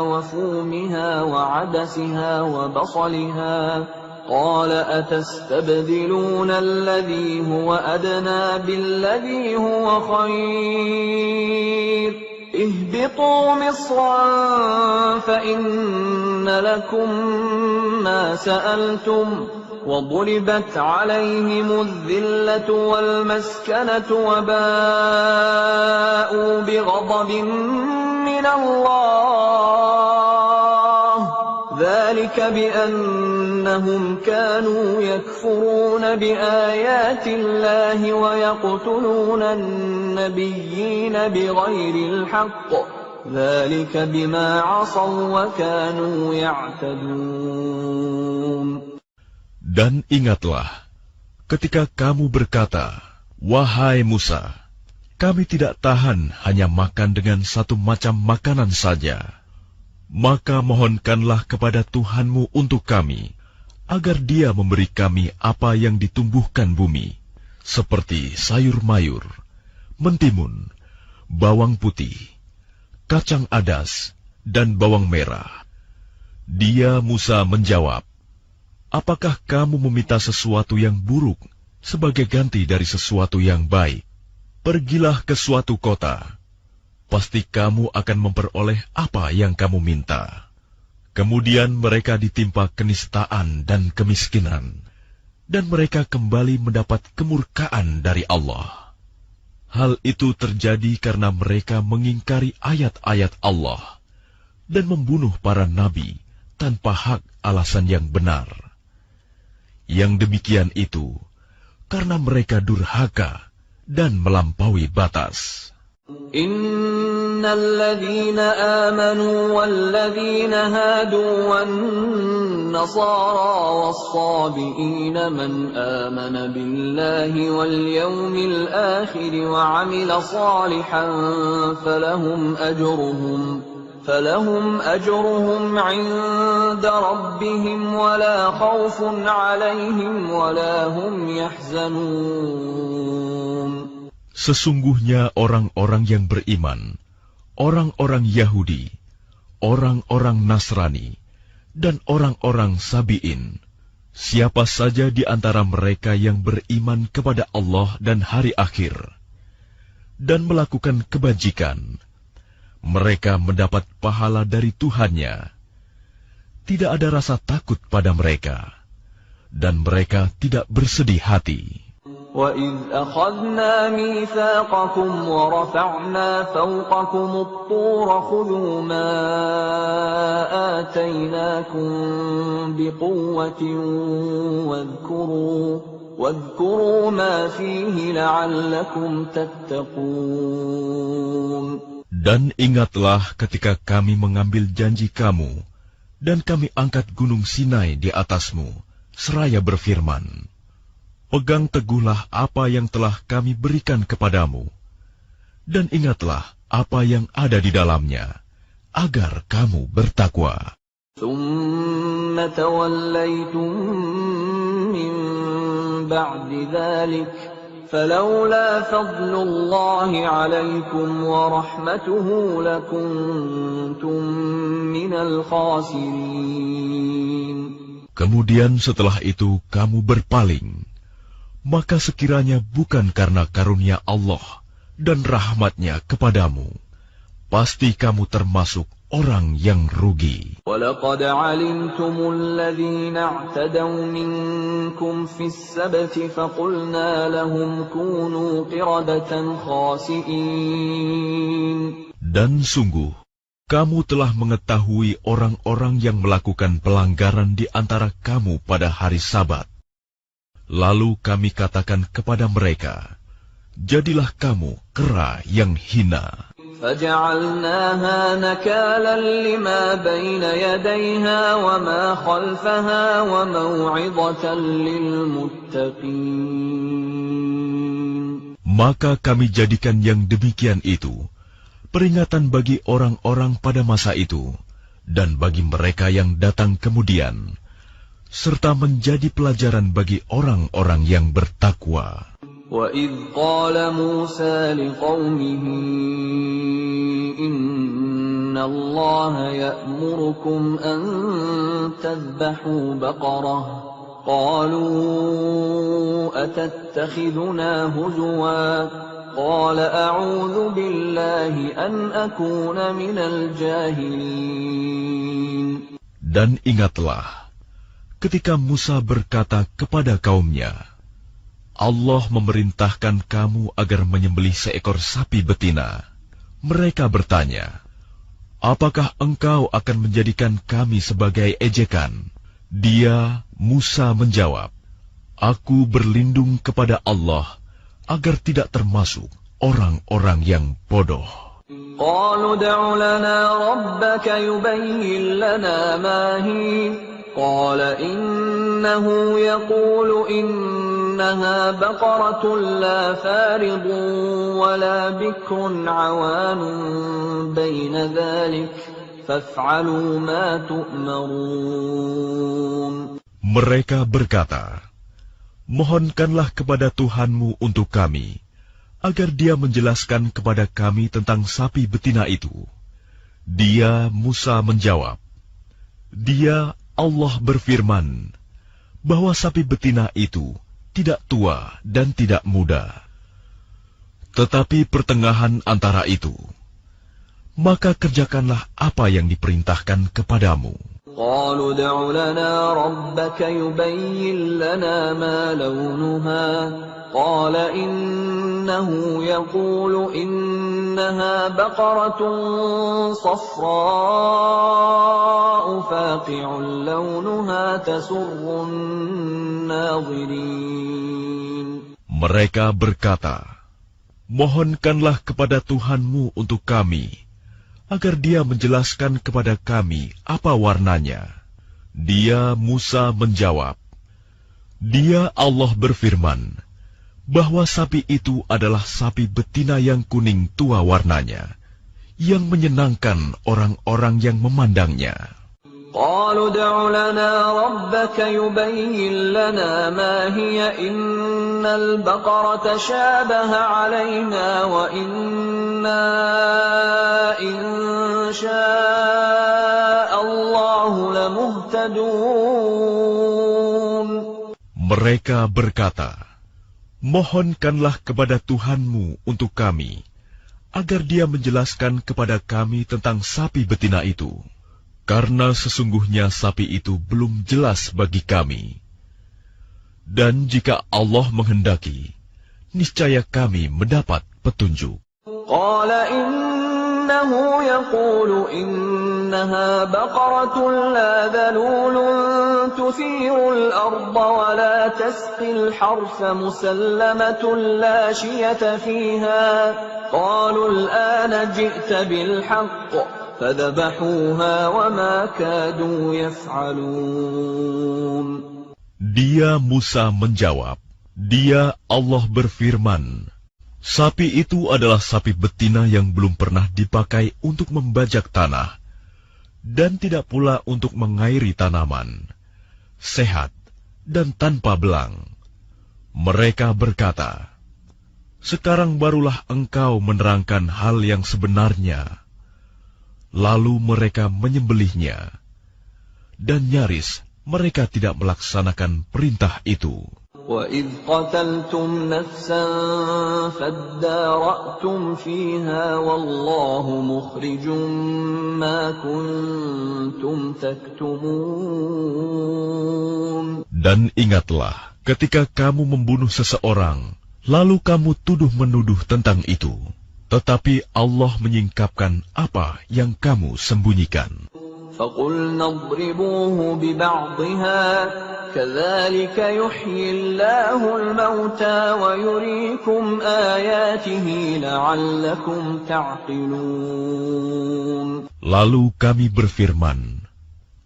وفومها وعدسها وبصلها قال أتستبدلون الذي هو أدنى بالذي هو خير اهبطوا مصرا فإن لكم ما سألتم وضربت عليهم الذلة والمسكنة وباءوا بغضب من الله ذلك بأنهم كانوا يكفرون بآيات الله ويقتلون النبيين بغير الحق ذلك بما عصوا وكانوا يعتدون. Dan ingatlah ketika kamu berkata, wahai Musa, kami tidak tahan hanya makan dengan satu macam makanan saja. Maka mohonkanlah kepada Tuhanmu untuk kami, agar Dia memberi kami apa yang ditumbuhkan bumi, seperti sayur mayur, mentimun, bawang putih, kacang adas, dan bawang merah. Dia Musa menjawab, apakah kamu meminta sesuatu yang buruk sebagai ganti dari sesuatu yang baik? Pergilah ke suatu kota. Pasti kamu akan memperoleh apa yang kamu minta. Kemudian mereka ditimpa kenistaan dan kemiskinan, dan mereka kembali mendapat kemurkaan dari Allah. Hal itu terjadi karena mereka mengingkari ayat-ayat Allah dan membunuh para nabi tanpa hak alasan yang benar. Yang demikian itu karena mereka durhaka dan melampaui batas. إن الذين آمنوا والذين هادوا والنصارى والصابئين من آمن بالله واليوم الآخر وعمل صالحا فلهم أجرهم عند ربهم ولا خوف عليهم ولا هم يحزنون. Sesungguhnya orang-orang yang beriman, orang-orang Yahudi, orang-orang Nasrani, dan orang-orang Sabi'in, siapa saja di antara mereka yang beriman kepada Allah dan hari akhir, dan melakukan kebajikan, mereka mendapat pahala dari Tuhannya. Tidak ada rasa takut pada mereka, dan mereka tidak bersedih hati. وَإِذْ أَخَذْنَا مِيثَاقَكُمْ وَرَفَعْنَا فَوْقَكُمُ الطُّورَ خُذُوا مَا آتَيْنَاكُمْ بِقُوَّةٍ وَاذْكُرُوا مَا فِيهِ لَعَلَّكُمْ تَتَّقُونَ. Dan ingatlah ketika kami mengambil janji kamu, dan kami angkat gunung Sinai di atasmu, seraya berfirman, pegang teguhlah apa yang telah kami berikan kepadamu, dan ingatlah apa yang ada di dalamnya, agar kamu bertakwa. ثُمَّ تَوَلَّيْتُم مِّن بَعْدِ ذَلِكَ فَلَوْلَا فَضْلُ اللَّهِ عَلَيْكُمْ وَرَحْمَتُهُ لَكُنتُم مِّنَ الْخَاسِرِينَ. Kemudian setelah itu kamu berpaling, maka sekiranya bukan karena karunia Allah dan rahmat-Nya kepadamu, pasti kamu termasuk orang yang rugi. وَلَقَدْ عَلِمْتُمُ الَّذِينَ اعْتَدَوْا مِنكُمْ فِي السَّبْتِ فَقُلْنَا لَهُمْ كُونُوا قِرَدَةً خَاسِئِينَ. Dan sungguh, kamu telah mengetahui orang-orang yang melakukan pelanggaran di antara kamu pada hari Sabat. Lalu kami katakan kepada mereka, jadilah kamu kera yang hina. فَجَعَلْنَاهَا نَكَالًا لِمَا بَيْنَ يَدَيْهَا وَمَا خَلْفَهَا وَمَوْعِظَةً لِلْمُتَّقِينَ. Maka kami jadikan yang demikian itu peringatan bagi orang-orang pada masa itu, dan bagi mereka yang datang kemudian, serta menjadi pelajaran bagi orang-orang yang bertakwa. وَإِذْ قَالَ مُوسَى لِقَوْمِهِ إِنَّ اللَّهَ يَأْمُرُكُمْ أَن تَذْبَحُوا بَقَرَةً قَالُوا أَتَتَّخِذُنَا هُزُوًا قَالَ أَعُوذُ بِاللَّهِ أَنْ أَكُونَ مِنَ الْجَاهِلِينَ. Dan ingatlah, ketika Musa berkata kepada kaumnya, Allah memerintahkan kamu agar menyembelih seekor sapi betina. Mereka bertanya, apakah engkau akan menjadikan kami sebagai ejekan? Dia, Musa, menjawab, aku berlindung kepada Allah agar tidak termasuk orang-orang yang bodoh. قَالُوا ادْعُ لَنَا رَبَّكَ يُبَيِّن لَّنَا مَا هِيَ قَالَ إِنَّهُ يَقُولُ إِنَّهَا بَقَرَةٌ لَّا فَارِضٌ وَلَا بِكْرٌ عَوَانٌ بَيْنَ ذَلِكَ فَافْعَلُوا مَا تُؤْمَرُونَ. Mereka berkata, mohonkanlah kepada Tuhanmu untuk kami, agar Dia menjelaskan kepada kami tentang sapi betina itu. Dia, Musa, menjawab, Dia, Allah berfirman, bahwa sapi betina itu tidak tua dan tidak muda, tetapi pertengahan antara itu. Maka kerjakanlah apa yang diperintahkan kepadamu. قَالُوا ادْعُ لَنَا رَبَّكَ يُبَيِّن لَّنَا مَا لَوْنُهَا قَالَ إِنَّهُ يَقُولُ إِنَّهَا بَقَرَةٌ صَفْرَاءُ فَاقِعٌ لَّوْنُهَا تَسُرُّ النَّاظِرِينَ. Mereka berkata, mohonkanlah kepada Tuhanmu untuk kami agar dia menjelaskan kepada kami apa warnanya. Dia, Musa, menjawab, Dia, Allah, berfirman, bahwa sapi itu adalah sapi betina yang kuning tua warnanya, yang menyenangkan orang-orang yang memandangnya. قالوا ادع لنا ربك يبين لنا ما هي إن البقرة تشابه علينا وإنا إن شاء الله لمهتدون. Mereka berkata, mohonkanlah kepada Tuhanmu untuk kami, agar dia menjelaskan kepada kami tentang sapi betina itu. Karena sesungguhnya sapi itu belum jelas bagi kami. Dan jika Allah menghendaki, niscaya kami mendapat petunjuk. Qala innahu yaqulu innaha baqaratun la dhalulun tuthirul arda wa la tasqil harsa musallamatun la shiyata fiha. Qalu al-ana ji'ta bil haqq. فذبحوها وما كادوا يفعلون. Dia, Musa, menjawab, Dia, Allah, berfirman, sapi itu adalah sapi betina yang belum pernah dipakai untuk membajak tanah, dan tidak pula untuk mengairi tanaman, sehat dan tanpa belang. Mereka berkata, sekarang barulah engkau menerangkan hal yang sebenarnya. Lalu mereka menyembelihnya, dan nyaris mereka tidak melaksanakan perintah itu. وَإِذْ قَتَلْتُمْ نَفْسًا فَادَّارَأْتُمْ فِيهَا وَاللَّهُ مُخْرِجٌ مَا كُنْتُمْ تَكْتُمُونَ. Dan ingatlah, ketika kamu membunuh seseorang, lalu kamu tuduh-menuduh tentang itu. Tetapi Allah menyingkapkan apa yang kamu sembunyikan. فَقُلْنَا اضْرِبُوهُ بِبَعْضِهَا كَذَلِكَ يُحْيِي اللَّهُ الْمَوْتَى وَيُرِيكُمْ آيَاتِهِ لَعَلَّكُمْ تَعْقِلُونَ. Lalu kami berfirman,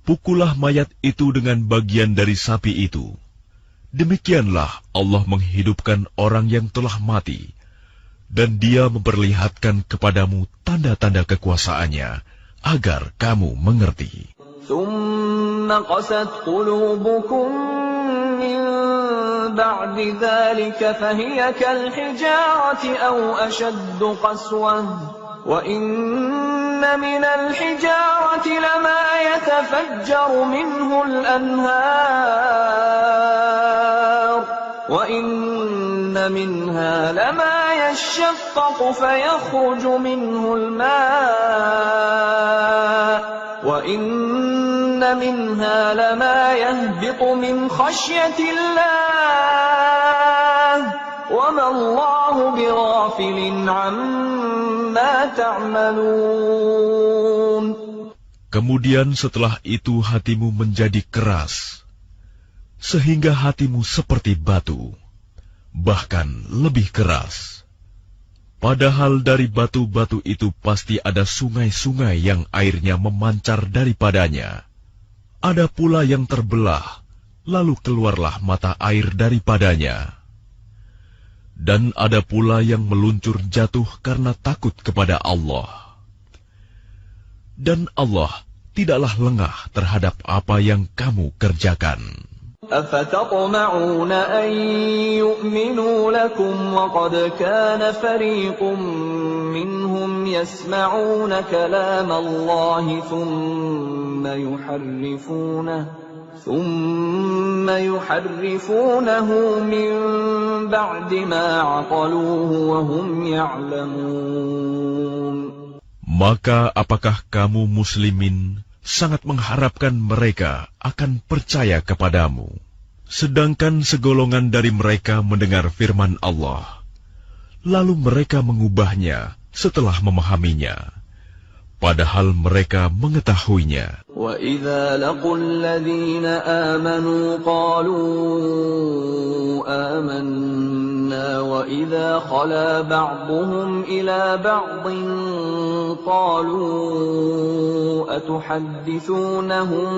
pukullah mayat itu dengan bagian dari sapi itu. Demikianlah Allah menghidupkan orang yang telah mati, dan Dia memperlihatkan kepadamu tanda-tanda kekuasaannya, agar kamu mengerti. ثُمَّ قَسَتْ قُلُوبُكُمْ مِنْ بَعْدِ ذَلِكَ فَهِيَ كَالْحِجَارَةِ أَوْ أَشَدُّ قَسْوَةً وَإِنَّ مِنَ الْحِجَارَةِ لَمَا يَتَفَجَّرُ مِنْهُ الْأَنْهَارُ وَإِنَّ مِنْهَا لَمَا يَشَّقَّقُ فَيَخْرُجُ مِنْهُ الْمَاءُ وَإِنَّ مِنْهَا لَمَا يَهْبِطُ مِنْ خَشْيَةِ اللَّهِ وَمَا اللَّهُ بِغَافِلٍ عَمَّا تَعْمَلُونَ. Kemudian setelah itu hatimu menjadi keras, sehingga hatimu seperti batu, bahkan lebih keras. Padahal dari batu-batu itu pasti ada sungai-sungai yang airnya memancar daripadanya. Ada pula yang terbelah, lalu keluarlah mata air daripadanya. Dan ada pula yang meluncur jatuh karena takut kepada Allah. Dan Allah tidaklah lengah terhadap apa yang kamu kerjakan. أَفَتَطْمَعُونَ أَن يُؤْمِنُوا لَكُمْ وَقَدْ كَانَ فَرِيقٌ مِّنْهُمْ يَسْمَعُونَ كَلَامَ اللَّهِ ثُمَّ يُحَرِّفُونَهُ مِنْ بَعْدِ مَا عَقَلُوهُ وَهُمْ يَعْلَمُونَ. Maka apakah kamu muslimin sangat mengharapkan mereka akan percaya kepadamu, sedangkan segolongan dari mereka mendengar firman Allah, lalu mereka mengubahnya setelah memahaminya, padahal mereka mengetahuinya. وَإِذَا لَقُوا الَّذِينَ آمَنُوا قَالُوا آمَنَّا وَإِذَا خَلَا بَعْضُهُمْ إِلَى بَعْضٍ قالوا أتحدثونهم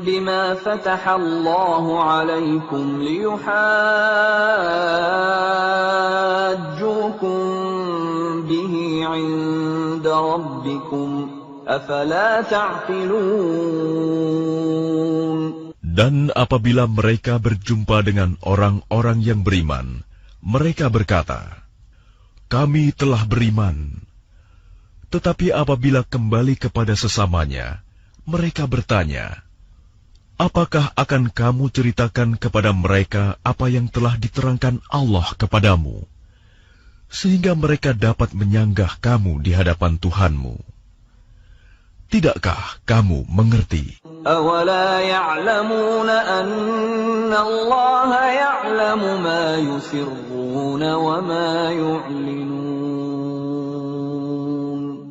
بما فتح الله عليكم ليحاجوكم به عند ربكم أفلا تعقلون. Dan apabila mereka berjumpa dengan orang-orang yang beriman, mereka berkata, "Kami telah beriman." Tetapi apabila kembali kepada sesamanya, mereka bertanya, "Apakah akan kamu ceritakan kepada mereka apa yang telah diterangkan Allah kepadamu, sehingga mereka dapat menyanggah kamu di hadapan Tuhanmu? Tidakkah kamu mengerti?" أَوَلَا يَعْلَمُونَ أَنَّ اللَّهَ يَعْلَمُ مَا يُسِرُّونَ وَمَا يُعْلِنُونَ.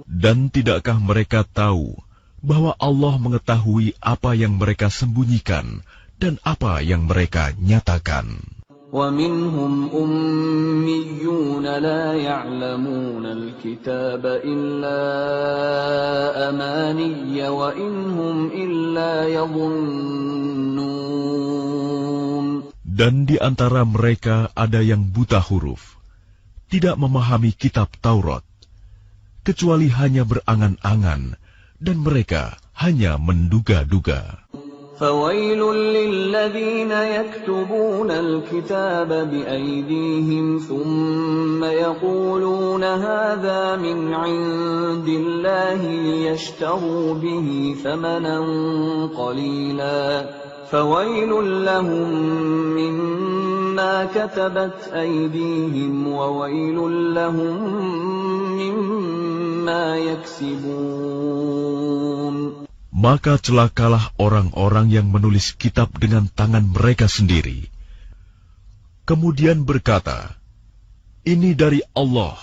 Dan tidakkah mereka tahu bahwa Allah mengetahui apa yang mereka sembunyikan dan apa yang mereka nyatakan? وَمِنْهُمْ أُمِّيُّونَ لَا يَعْلَمُونَ الْكِتَابَ إِلَّا أَمَانِيَّ وَإِنْ هُمْ إِلَّا يَظُنُّونَ. Dan di antara mereka ada yang buta huruf, tidak memahami kitab Taurat, kecuali hanya berangan-angan, dan mereka hanya menduga-duga. فَوَيْلٌ لِّلَّذِينَ يَكْتُبُونَ الْكِتَابَ بِأَيْدِيهِمْ ثُمَّ يَقُولُونَ هَٰذَا مِنْ عِندِ اللَّهِ لِيَشْتَرُوا بِهِ ثَمَنًا قَلِيلًا فَوَيْلٌ لَّهُم مِّمَّا كَتَبَتْ أَيْدِيهِمْ وَوَيْلٌ لَّهُم مِّمَّا يَكْسِبُونَ. Maka celakalah orang-orang yang menulis kitab dengan tangan mereka sendiri, kemudian berkata, "Ini dari Allah,"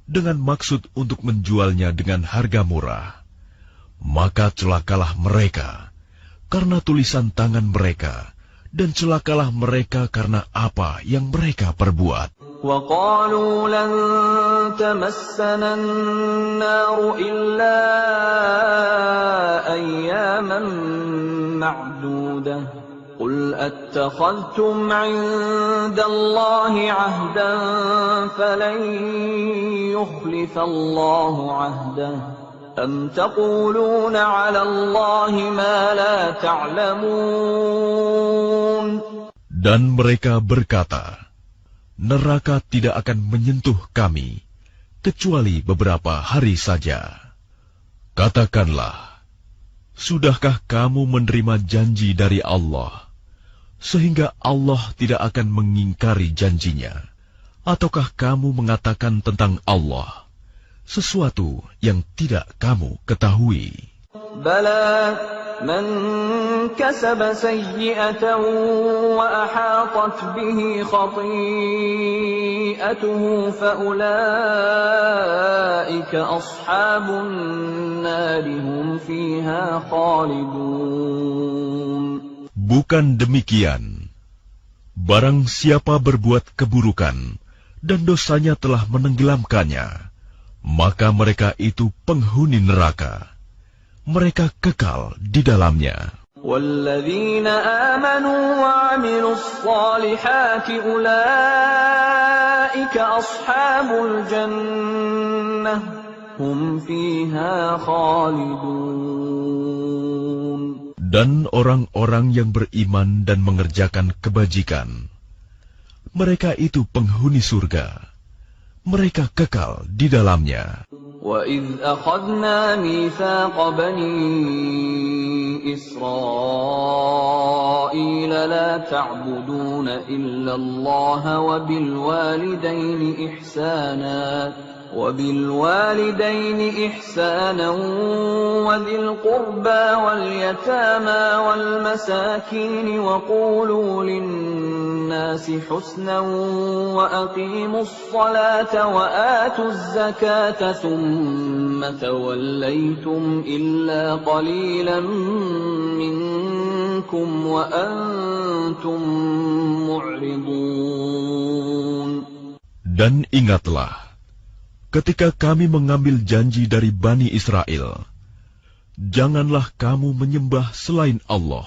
dengan maksud untuk menjualnya dengan harga murah. Maka celakalah mereka karena tulisan tangan mereka, dan celakalah mereka karena apa yang mereka perbuat. وَقَالُوا لَن تَمَسَّنَا النَّارُ إِلَّا أَيَّامًا مَّعْدُودَةً قُلْ أَتَّخَذْتُمْ عِندَ اللَّهِ عَهْدًا فَلَن يُخْلِفَ اللَّهُ عَهْدَهُ أَمْ تَقُولُونَ عَلَى اللَّهِ مَا لَا تَعْلَمُونَ. Dan mereka berkata, "Neraka tidak akan menyentuh kami, kecuali beberapa hari saja." Katakanlah, sudahkah kamu menerima janji dari Allah, sehingga Allah tidak akan mengingkari janjinya? Ataukah kamu mengatakan tentang Allah sesuatu yang tidak kamu ketahui? Bala man kasaba sayyi'atan wa ahatat bihi khati'atuhu fa ulaika ashabun nari hum fiha khalidun. Bukan demikian. Barang siapa berbuat keburukan dan dosanya telah menenggelamkannya, maka mereka itu penghuni neraka. Mereka kekal di dalamnya. وَالَّذِينَ آمَنُوا وَعَمِلُوا الصَّالِحَاتِ أُولَئِكَ أَصْحَابُ الْجَنَّةِ هُمْ فِيهَا خَالِدُونَ. Dan orang-orang yang beriman dan mengerjakan kebajikan, mereka itu penghuni surga. Mereka kekal di dalamnya. وَإِذْ أَخَذْنَا مِيثَاقَ بَنِي إِسْرَائِيلَ لَا تَعْبُدُونَ إِلَّا اللَّهَ وَبِالْوَالِدَيْنِ إِحْسَانًا وَذِي الْقُرْبَى وَالْيَتَامَى وَالْمَسَاكِينِ وَقُولُوا لِلنَّاسِ حُسْنًا وَأَقِيمُوا الصَّلَاةَ وَآتُوا الزَّكَاةَ ثُمَّ تَوَلَّيْتُمْ إِلَّا قَلِيلًا مِّنكُمْ وَأَنتُمْ مُعْرِضُونَ. Dan ingatlah, ketika kami mengambil janji dari Bani Israel, janganlah kamu menyembah selain Allah,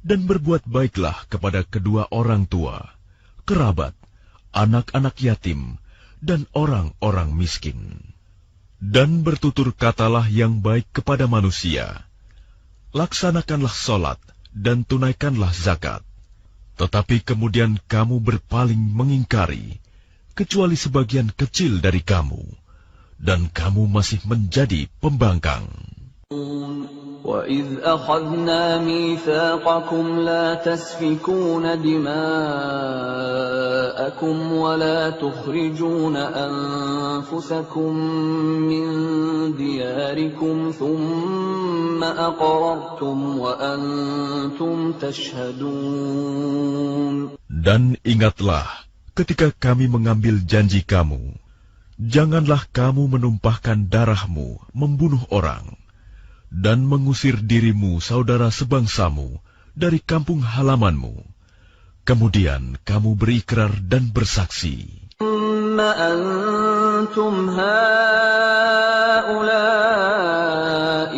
dan berbuat baiklah kepada kedua orang tua, kerabat, anak-anak yatim, dan orang-orang miskin. Dan bertutur katalah yang baik kepada manusia. Laksanakanlah sholat dan tunaikanlah zakat. Tetapi kemudian kamu berpaling mengingkari, kecuali sebagian kecil dari kamu, dan kamu masih menjadi pembangkang. وَإِذْ أَخَذْنَا مِيثَاقَكُمْ لَا تَسْفِكُونَ دِمَاءَكُمْ وَلَا تُخْرِجُونَ أَنفُسَكُمْ مِنْ دِيَارِكُمْ ثُمَّ أَقْرَرْتُمْ وَأَنْتُمْ تَشْهَدُونَ. Dan ingatlah ketika kami mengambil janji kamu, janganlah kamu menumpahkan darahmu membunuh orang, dan mengusir dirimu saudara sebangsamu dari kampung halamanmu. Kemudian kamu berikrar dan bersaksi. أنتم هؤلاء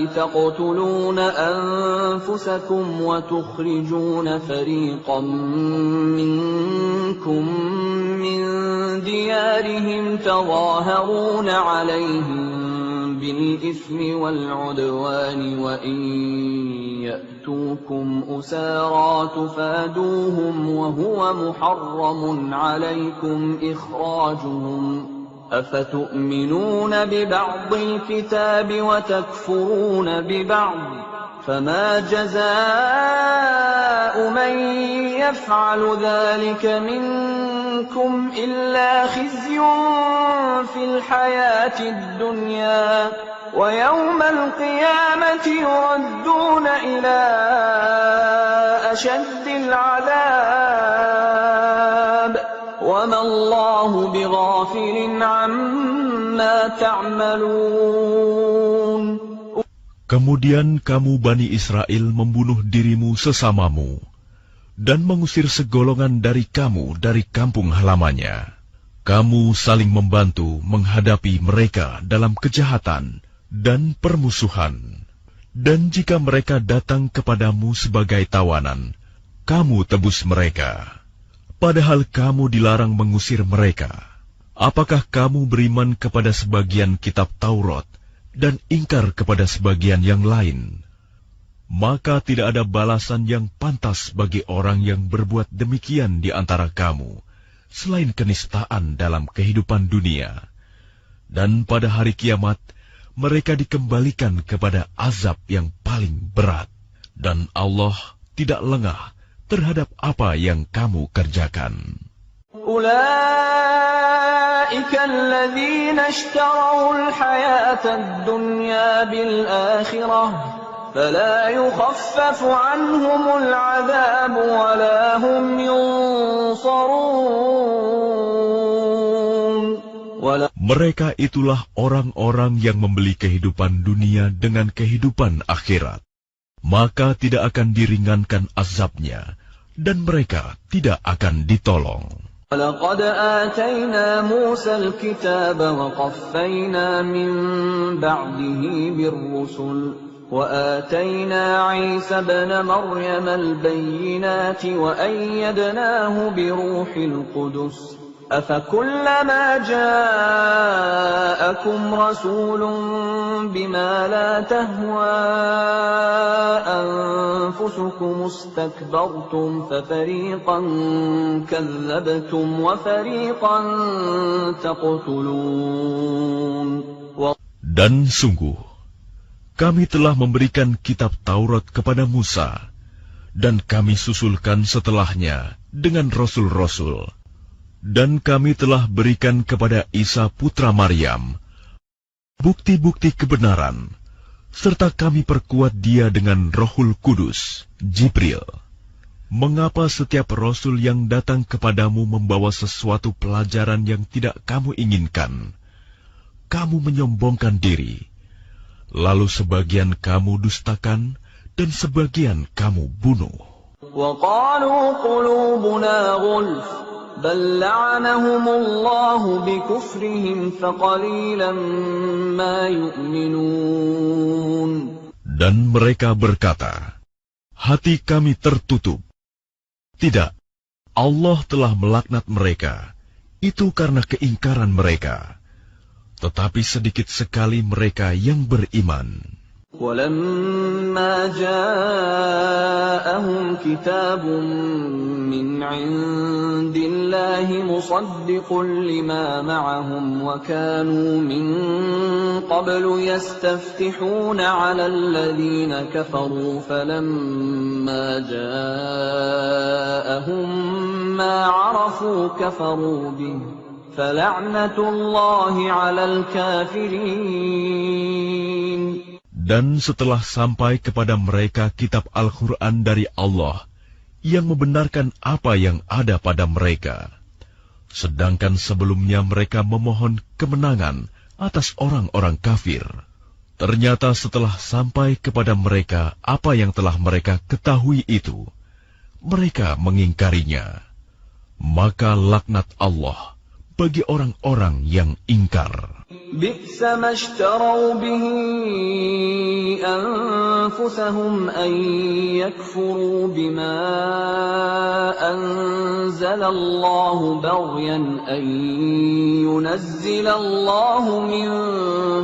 تقتلون أنفسكم وتخرجون فريقا منكم من ديارهم تظاهرون عليهم بالإثم والعدوان وإن يأتوكم أسارى تفادوهم وهو محرم عليكم إخراجهم أفتؤمنون ببعض الكتاب وتكفرون ببعض فما جزاء من يفعل ذلك منكم إلا خزي في الحياة الدنيا ويوم القيامة يردون إلى أشد العذاب وما الله بغافل عما تعملون. Kemudian kamu Bani Israel membunuh dirimu sesamamu, dan mengusir segolongan dari kamu dari kampung halamannya. Kamu saling membantu menghadapi mereka dalam kejahatan dan permusuhan. Dan jika mereka datang kepadamu sebagai tawanan, kamu tebus mereka. Padahal kamu dilarang mengusir mereka. Apakah kamu beriman kepada sebagian kitab Taurat dan ingkar kepada sebagian yang lain? Maka tidak ada balasan yang pantas bagi orang yang berbuat demikian di antara kamu, selain kenistaan dalam kehidupan dunia. Dan pada hari kiamat, mereka dikembalikan kepada azab yang paling berat. Dan Allah tidak lengah terhadap apa yang kamu kerjakan. أولئك الذين اشتروا الحياة الدنيا بالآخرة فلا يخفف عنهم العذاب ولا هم ينصرون. Mereka itulah orang-orang yang membeli kehidupan dunia dengan kehidupan akhirat. Maka tidak akan diringankan azabnya, dan mereka tidak akan ditolong. وَلَقَدْ آتَيْنَا مُوسَى الْكِتَابَ وَقَفَّيْنَا مِنْ بَعْدِهِ بِالرُّسُلِ وَآتَيْنَا عِيسَى ابْنَ مَرْيَمَ الْبَيِّنَاتِ وَأَيَّدْنَاهُ بِرُوحِ الْقُدُسِ أَفَكُلَّمَا جَاءَكُمْ رَسُولٌ بِمَا لَا تَهْوَى أَنفُسُكُمُ اسْتَكْبَرْتُمْ فَفَرِيقًا كَذَّبْتُمْ وَفَرِيقًا تَقْتُلُونَ. Dan sungguh, kami telah memberikan kitab Taurat kepada Musa, dan kami susulkan setelahnya dengan rasul-rasul. Dan kami telah berikan kepada Isa putra Maryam bukti-bukti kebenaran, serta kami perkuat dia dengan Rohul Kudus, Jibril. Mengapa setiap rasul yang datang kepadamu membawa sesuatu pelajaran yang tidak kamu inginkan? Kamu menyombongkan diri, lalu sebagian kamu dustakan, dan sebagian kamu bunuh. وَقَالُوا قُلُوبُنَا غُلْفٌ بل لعنهم الله بكفرهم فقليلا ما يؤمنون. Dan mereka berkata, hati kami tertutup. Tidak, Allah telah melaknat mereka. Itu karena keingkaran mereka. Tetapi sedikit sekali mereka yang beriman. وَلَمَّا جَاءَهُمْ كِتَابٌ مِّنْ عِندِ اللَّهِ مُصَدِّقٌ لِّمَا مَعَهُمْ وَكَانُوا مِن قَبْلُ يَسْتَفْتِحُونَ عَلَى الَّذِينَ كَفَرُوا فَلَمَّا جَاءَهُم مَّا عَرَفُوا كَفَرُوا بِهِ فَلَعْنَةُ اللَّهِ عَلَى الْكَافِرِينَ. Dan setelah sampai kepada mereka kitab Al-Quran dari Allah yang membenarkan apa yang ada pada mereka, sedangkan sebelumnya mereka memohon kemenangan atas orang-orang kafir, ternyata setelah sampai kepada mereka apa yang telah mereka ketahui itu, mereka mengingkarinya. Maka laknat Allah bagi orang-orang yang ingkar. بئس ما اشتروا به أنفسهم أن يكفروا بما أنزل الله بغيا أن ينزل الله من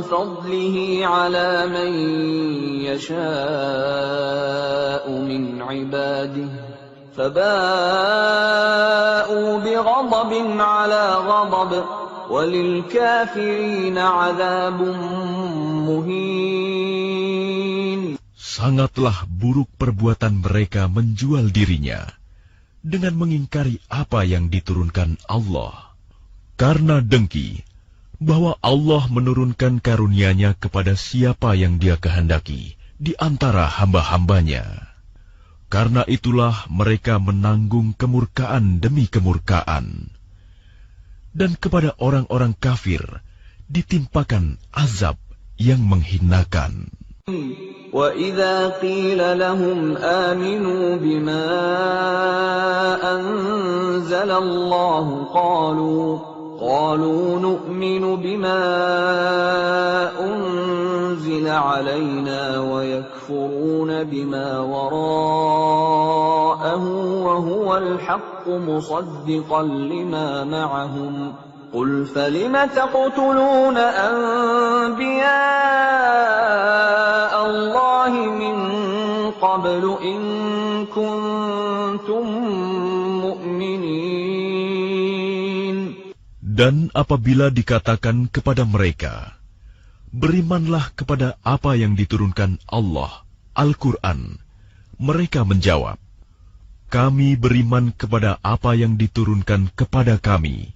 فضله على من يشاء من عباده فباءوا بغضب على غضب وَلِلْكَافِرِينَ عَذَابٌ مُهِينٌ. Sangatlah buruk perbuatan mereka menjual dirinya dengan mengingkari apa yang diturunkan Allah. Karena dengki bahwa Allah menurunkan karunia-Nya kepada siapa yang Dia kehendaki di antara hamba-hambanya. Karena itulah mereka menanggung kemurkaan demi kemurkaan. Dan kepada orang-orang kafir ditimpakan azab yang menghinakan. وَإِذَا قِيلَ لَهُمْ آمِنُوا بِمَا أَنزَلَ اللَّهُ قَالُوا نُؤْمِنُ بِمَا أُنزِلَ عَلَيْنَا وَيَكْفُرُونَ بِمَا وَرَاءَهُ وَهُوَ الْحَقُّ مُصَدِّقًا لِّمَا مَعَهُمْ قُلْ فَلِمَ تَقْتُلُونَ أَنبِيَاءَ اللَّهِ مِن قَبْلُ إِن كُنتُم مُّؤْمِنِينَ. Dan apabila dikatakan kepada mereka, berimanlah kepada apa yang diturunkan Allah, Al-Quran, mereka menjawab, kami beriman kepada apa yang diturunkan kepada kami,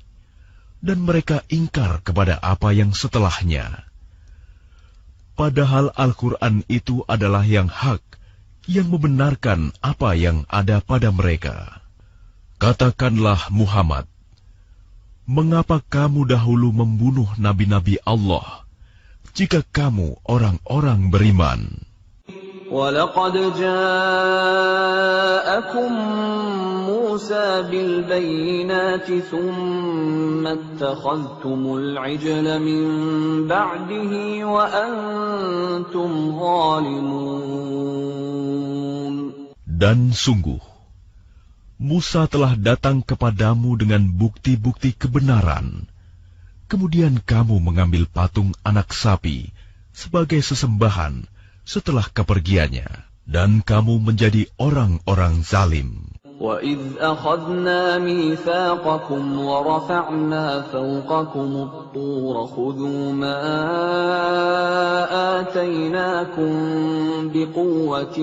dan mereka ingkar kepada apa yang setelahnya. Padahal Al-Quran itu adalah yang hak, yang membenarkan apa yang ada pada mereka. Katakanlah Muhammad, mengapa kamu dahulu membunuh nabi-nabi Allah, jika kamu orang-orang beriman? وَلَقَدْ جَاءَكُم مُّوسَىٰ بِالْبَيِّنَاتِ ثُمَّ اتَّخَذْتُمُ الْعِجْلَ مِن بَعْدِهِ وَأَنتُمْ ظَالِمُونَ. Dan sungguh, Musa telah datang kepadamu dengan bukti-bukti kebenaran. Kemudian kamu mengambil patung anak sapi sebagai sesembahan setelah kepergiannya, dan kamu menjadi orang-orang zalim. وَإِذْ أَخَذْنَا مِيثَاقَكُمْ وَرَفَعْنَا فَوْقَكُمُ الطُّورَ خُذُوا مَا آتَيْنَاكُمْ بِقُوَّةٍ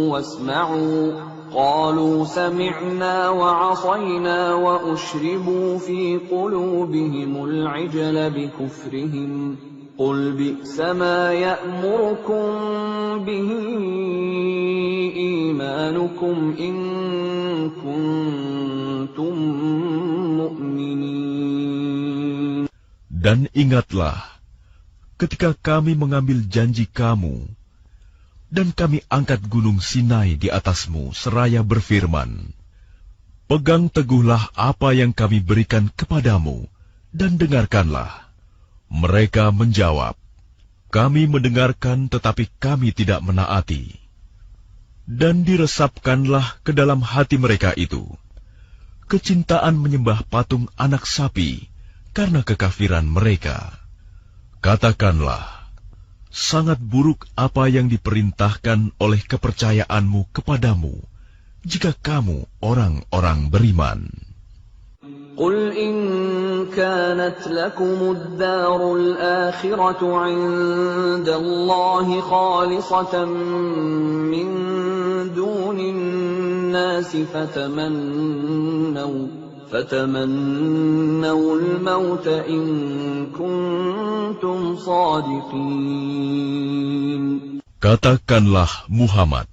وَاسْمَعُوا قَالُوا سَمِعْنَا وَعَصَيْنَا وَأُشْرِبُوا فِي قُلُوبِهِمُ الْعِجْلَ بِكُفْرِهِمْ قُلْ بِئْسَ مَا يَأْمُرُكُمْ بِهِ إِيمَانُكُمْ إِن كُنتُم مُّؤْمِنِينَ. Dan ingatlah, ketika kami mengambil janji kamu, dan kami angkat gunung Sinai di atasmu seraya berfirman, Pegang teguhlah apa yang kami berikan kepadamu, dan dengarkanlah. Mereka menjawab, kami mendengarkan tetapi kami tidak menaati. Dan diresapkanlah ke dalam hati mereka itu kecintaan menyembah patung anak sapi karena kekafiran mereka. Katakanlah, sangat buruk apa yang diperintahkan oleh kepercayaanmu kepadamu, jika kamu orang-orang beriman. قل إن كانت لكم الدار الآخرة عند الله خالصة من دون الناس فتمنوا الموت إن كنتم صادقين. Katakanlah Muhammad,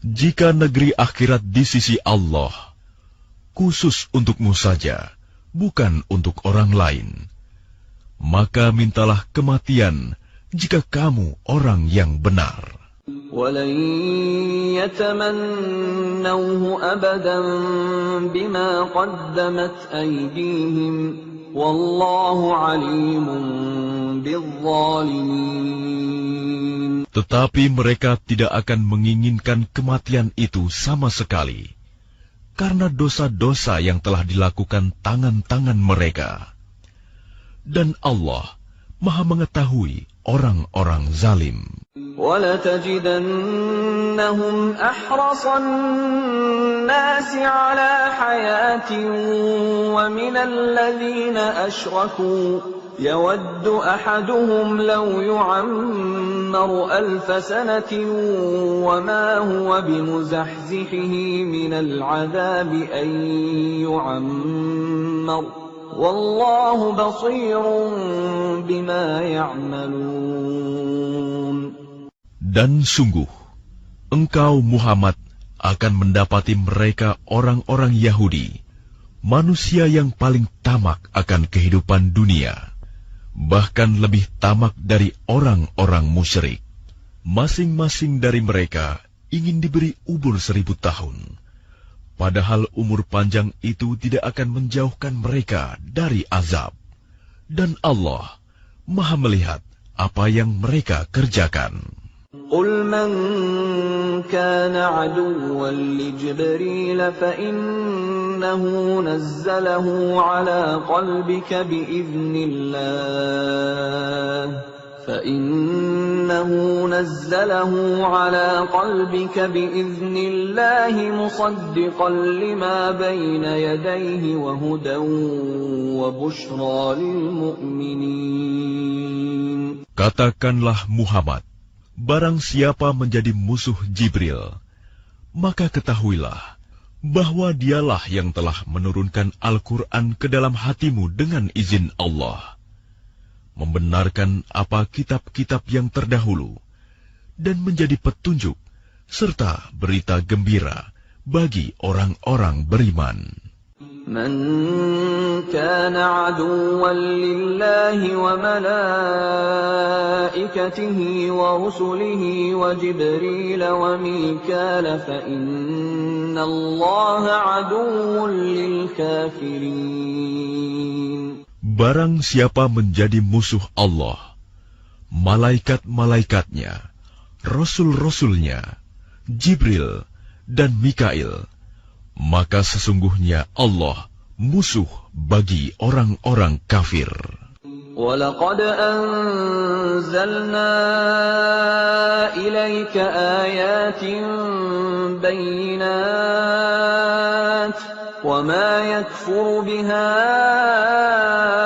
jika negeri akhirat di sisi Allah khusus untukmu saja, bukan untuk orang lain, maka mintalah kematian jika kamu orang yang benar. وَلَنْ يَتَمَنَّوْهُ أَبَدًا بِمَا قَدَّمَتْ أَيْدِيهِمْ وَاللَّهُ عَلِيمٌ بِالظَّالِمِينَ. Tetapi mereka tidak akan menginginkan kematian itu sama sekali, karena dosa-dosa yang telah dilakukan tangan-tangan mereka. Dan Allah Maha mengetahui orang-orang zalim. وَلَتَجِدَنَّهُمْ أَحْرَصَ النَّاسِ عَلَى حَيَاةٍ وَمِنَ الَّذِينَ أَشْرَكُوا يَوَدُّ أَحَدُهُمْ لَوْ يُعَمَّرُ 1000 سَنَةٍ وَمَا هُوَ بِمُزَحْزِحِهِ مِنَ الْعَذَابِ أَن يُعَمَّرَ وَاللَّهُ بَصِيرٌ بِمَا يَعْمَلُونَ. Dan sungguh, engkau Muhammad akan mendapati mereka orang-orang Yahudi, manusia yang paling tamak akan kehidupan dunia, bahkan lebih tamak dari orang-orang musyrik. Masing-masing dari mereka ingin diberi umur 1000 tahun, padahal umur panjang itu tidak akan menjauhkan mereka dari azab. Dan Allah Maha melihat apa yang mereka kerjakan. قُلْ مَنْ كَانَ عَدُوًّا لِجِبْرِيلَ فَإِنَّهُ نَزَّلَهُ عَلَى قَلْبِكَ بِإِذْنِ اللَّهِ مُصَدِّقًا لِمَا بَيْنَ يَدَيْهِ وَهُدًى وَبُشْرَى لِلْمُؤْمِنِينَ. Katakanlah Muhammad, barang siapa menjadi musuh Jibril, maka ketahuilah bahwa dialah yang telah menurunkan Al-Quran ke dalam hatimu dengan izin Allah, membenarkan apa kitab-kitab yang terdahulu, dan menjadi petunjuk serta berita gembira bagi orang-orang beriman. من كان عدوا لله وملائكته ورسله وجبريل وميكال فإن الله عدو للكافرين. Barang siapa menjadi musuh Allah, malaikat-malaikatnya, rasul-rasulnya, Jibril dan Mikail, maka sesungguhnya Allah musuh bagi orang-orang kafir. وَلَقَدْ أَنزَلْنَا إِلَيْكَ آيَاتٍ بَيِّنَاتٍ وَمَا يَكْفُرُ بِهَا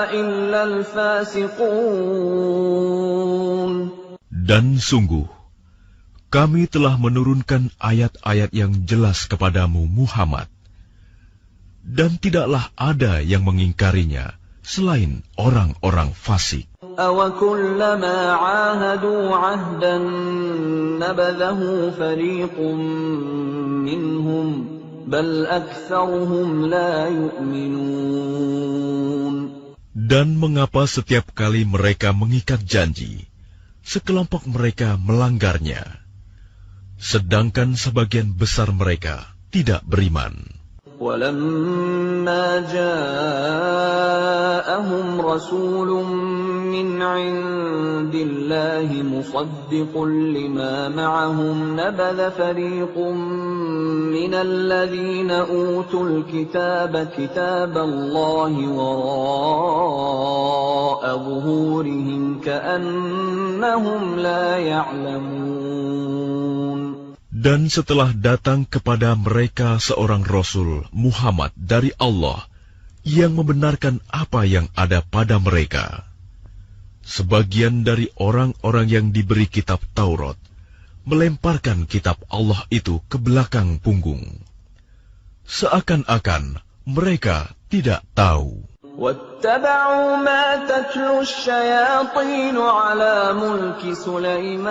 إِلَّا الْفَاسِقُونَ. Dan sungguh, kami telah menurunkan ayat-ayat yang jelas kepadamu Muhammad, dan tidaklah ada yang mengingkarinya selain orang-orang fasik. أَوَكُلَّمَا عَاهَدُوا عَهْدًا نَبَذَهُ فَرِيقٌ مِّنْهُمْ بَلْ أَكْثَرُهُمْ لَا يُؤْمِنُونَ. Dan mengapa setiap kali mereka mengikat janji, sekelompok mereka melanggarnya, sedangkan sebagian besar mereka tidak beriman. ولما جاءهم رسول من عند الله مصدق لما معهم نبذ فريق من الذين أوتوا الكتاب كتاب الله وراء ظهورهم كأنهم لا يعلمون. Dan setelah datang kepada mereka seorang Rasul Muhammad dari Allah yang membenarkan apa yang ada pada mereka, sebagian dari orang-orang yang diberi kitab Taurat melemparkan kitab Allah itu ke belakang punggung, seakan-akan mereka tidak tahu. واتبعوا ما تتلو الشياطين على ملك سليمان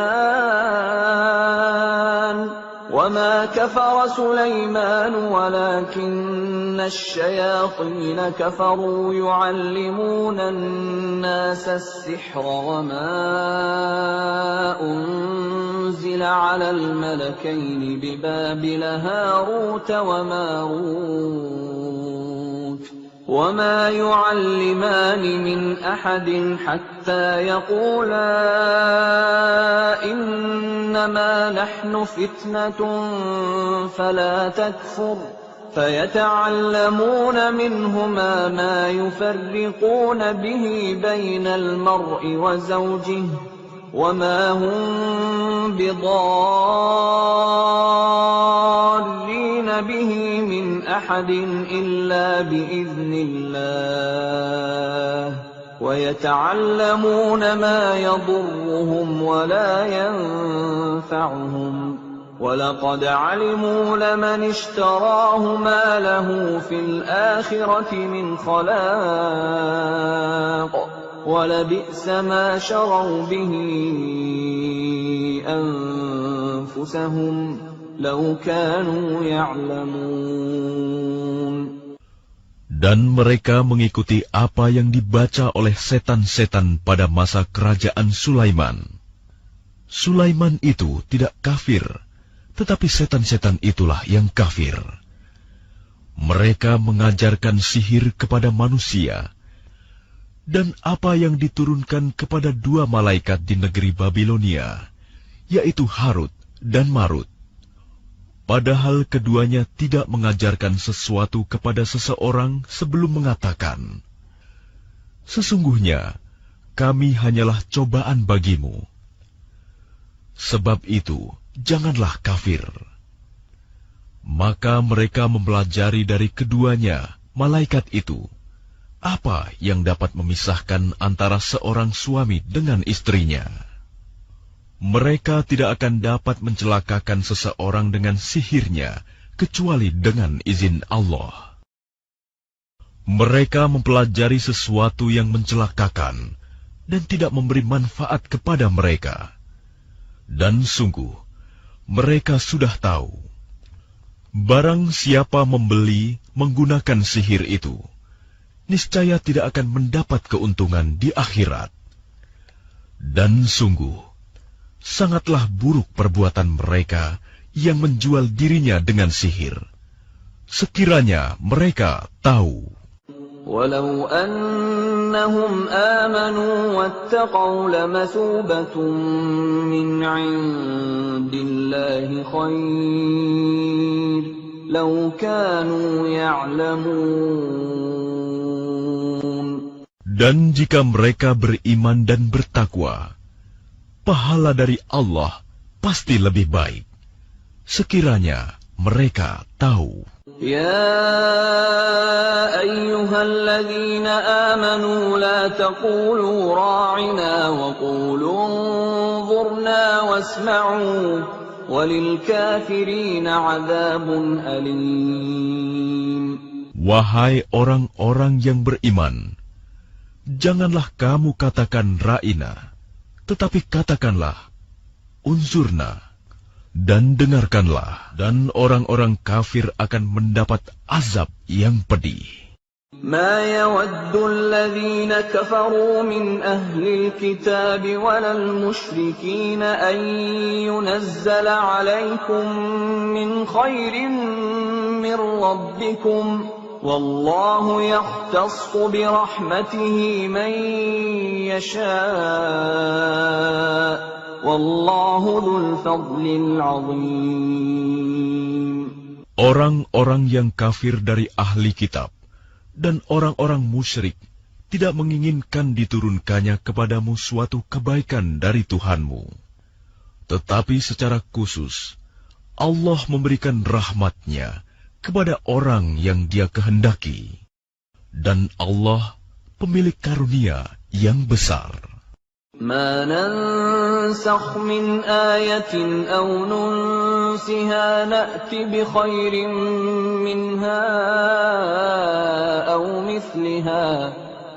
وما كفر سليمان ولكن الشياطين كفروا يعلمون الناس السحر وما أنزل على الملكين ببابل هاروت وماروت وما يعلمان من أحد حتى يقولا إنما نحن فتنة فلا تكفر فيتعلمون منهما ما يفرقون به بين المرء وزوجه وما هم بضارين به من أحد إلا بإذن الله ويتعلمون ما يضرهم ولا ينفعهم وَلَقَدْ عَلِمُوا لَمَنِ اشْتَرَاهُ مَا لَهُ فِي الْآخِرَةِ مِنْ خَلَاقٍ وَلَبِئْسَ مَا شَرَوْا بِهِ أَنفُسَهُمْ لَوْ كَانُوا يَعْلَمُونَ. Dan mereka mengikuti apa yang dibaca oleh setan-setan pada masa kerajaan Sulaiman. Sulaiman itu tidak kafir, tetapi setan-setan itulah yang kafir. Mereka mengajarkan sihir kepada manusia, dan apa yang diturunkan kepada dua malaikat di negeri Babilonia, yaitu Harut dan Marut. Padahal keduanya tidak mengajarkan sesuatu kepada seseorang sebelum mengatakan, "Sesungguhnya kami hanyalah cobaan bagimu." Sebab itu, janganlah kafir. Maka mereka mempelajari dari keduanya, malaikat itu, apa yang dapat memisahkan antara seorang suami dengan istrinya. Mereka tidak akan dapat mencelakakan seseorang dengan sihirnya, kecuali dengan izin Allah. Mereka mempelajari sesuatu yang mencelakakan, dan tidak memberi manfaat kepada mereka. Dan sungguh, mereka sudah tahu, barang siapa membeli menggunakan sihir itu, niscaya tidak akan mendapat keuntungan di akhirat. Dan sungguh, sangatlah buruk perbuatan mereka yang menjual dirinya dengan sihir, sekiranya mereka tahu. Walau annahum amanu wattaqaw lamathubatan min 'indillahi khair law kanu ya'lamun. Dan jika mereka beriman dan bertakwa, pahala dari Allah pasti lebih baik, sekiranya mereka tahu. Ya ayyuhalladzina amanu la taqulu ra'ina wa qulu unzurna wasma'u walil kafirina 'adzabun alim. Wahai orang-orang yang beriman, janganlah kamu katakan ra'ina, tetapi katakanlah unzurna, dan dengarkanlah, dan orang-orang kafir akan mendapat azab yang pedih. Ma yawaddu alladhina kafaru min ahli alkitab walal musyrikin an yunazzala alaykum min khairin min ربكم والله يختص برحمته من يشاء والله ذو الفضل العظيم. Orang-orang yang kafir dari ahli kitab dan orang-orang musyrik tidak menginginkan diturunkannya kepadamu suatu kebaikan dari Tuhanmu. Tetapi secara khusus, Allah memberikan rahmat-Nya kepada orang yang Dia kehendaki. Dan Allah pemilik karunia yang besar. ما ننسخ من آية أو ننسها نأت بخير منها أو مثلها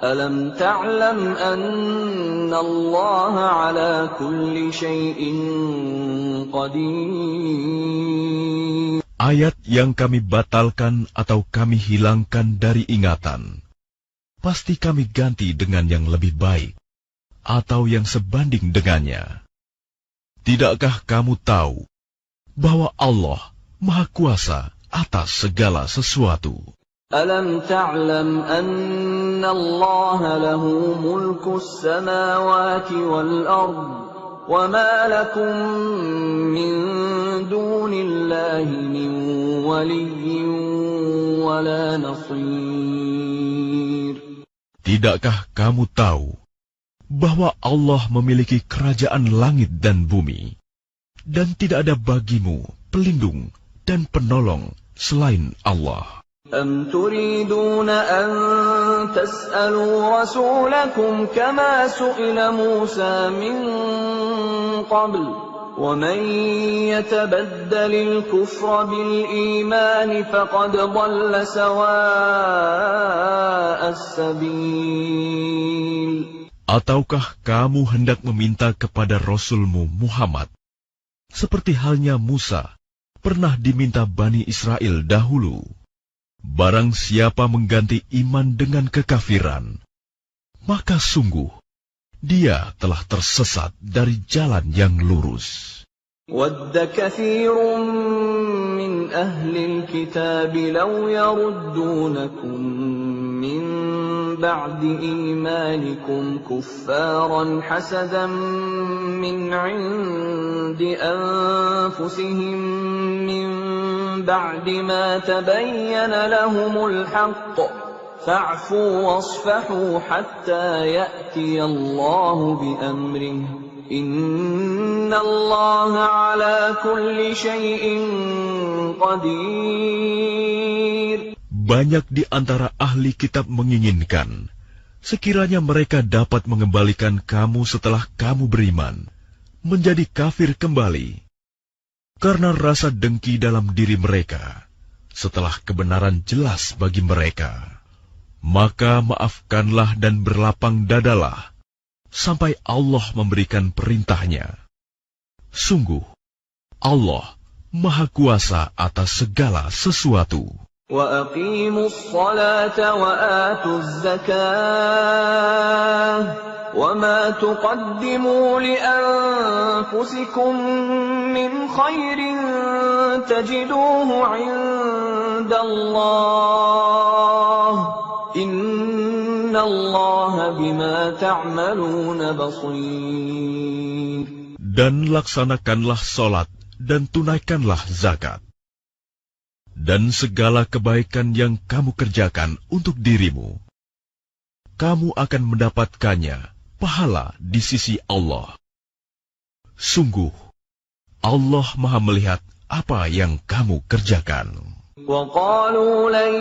ألم تعلم أن الله على كل شيء قدير. Ayat yang kami batalkan atau kami hilangkan dari ingatan, pasti kami ganti dengan yang lebih baik atau yang sebanding dengannya. Tidakkah kamu tahu bahwa Allah Maha Kuasa atas segala sesuatu? Alam ta'lam anna Allah lahu mulkus samawati wal ard wa ma lakum min dunillahi min waliyyin wa la nasir. Tidakkah kamu tahu bahwa Allah memiliki kerajaan langit dan bumi, dan tidak ada bagimu pelindung dan penolong selain Allah? Am turiduna an tas'alu rasulakum kama su'ila Musa min qabl, wa man yatabaddalil kufra bil iman faqad dhalla sawa'as sabil. Ataukah kamu hendak meminta kepada Rasulmu Muhammad, seperti halnya Musa pernah diminta Bani Israel dahulu? Barang siapa mengganti iman dengan kekafiran, maka sungguh dia telah tersesat dari jalan yang lurus. Wadda kathirun min ahlil kitab law yaruddunakum min ba'di imanikum kuffaran hasadan min 'indi anfusihim min ba'di ma tabayyana lahumul haqq fa'fu wasfahu hatta ya'tiya Allahu bi amrihi Inna Allah ala kulli syai'in qadir. Banyak di antara ahli kitab menginginkan, sekiranya mereka dapat mengembalikan kamu setelah kamu beriman, menjadi kafir kembali. Karena rasa dengki dalam diri mereka, setelah kebenaran jelas bagi mereka. Maka maafkanlah dan berlapang dadalah, sampai Allah memberikan perintahnya. Sungguh, Allah Maha Kuasa atas segala sesuatu. Wa aqimus salata wa atuz zakah wa ma tuqaddimu li anfusikum min khairin tajiduhu 'indallah Inna Allah bima ta'maluna basir. Dan laksanakanlah solat dan tunaikanlah zakat. Dan segala kebaikan yang kamu kerjakan untuk dirimu, kamu akan mendapatkannya pahala di sisi Allah. Sungguh, Allah Maha melihat apa yang kamu kerjakan. وَقَالُوا لَنْ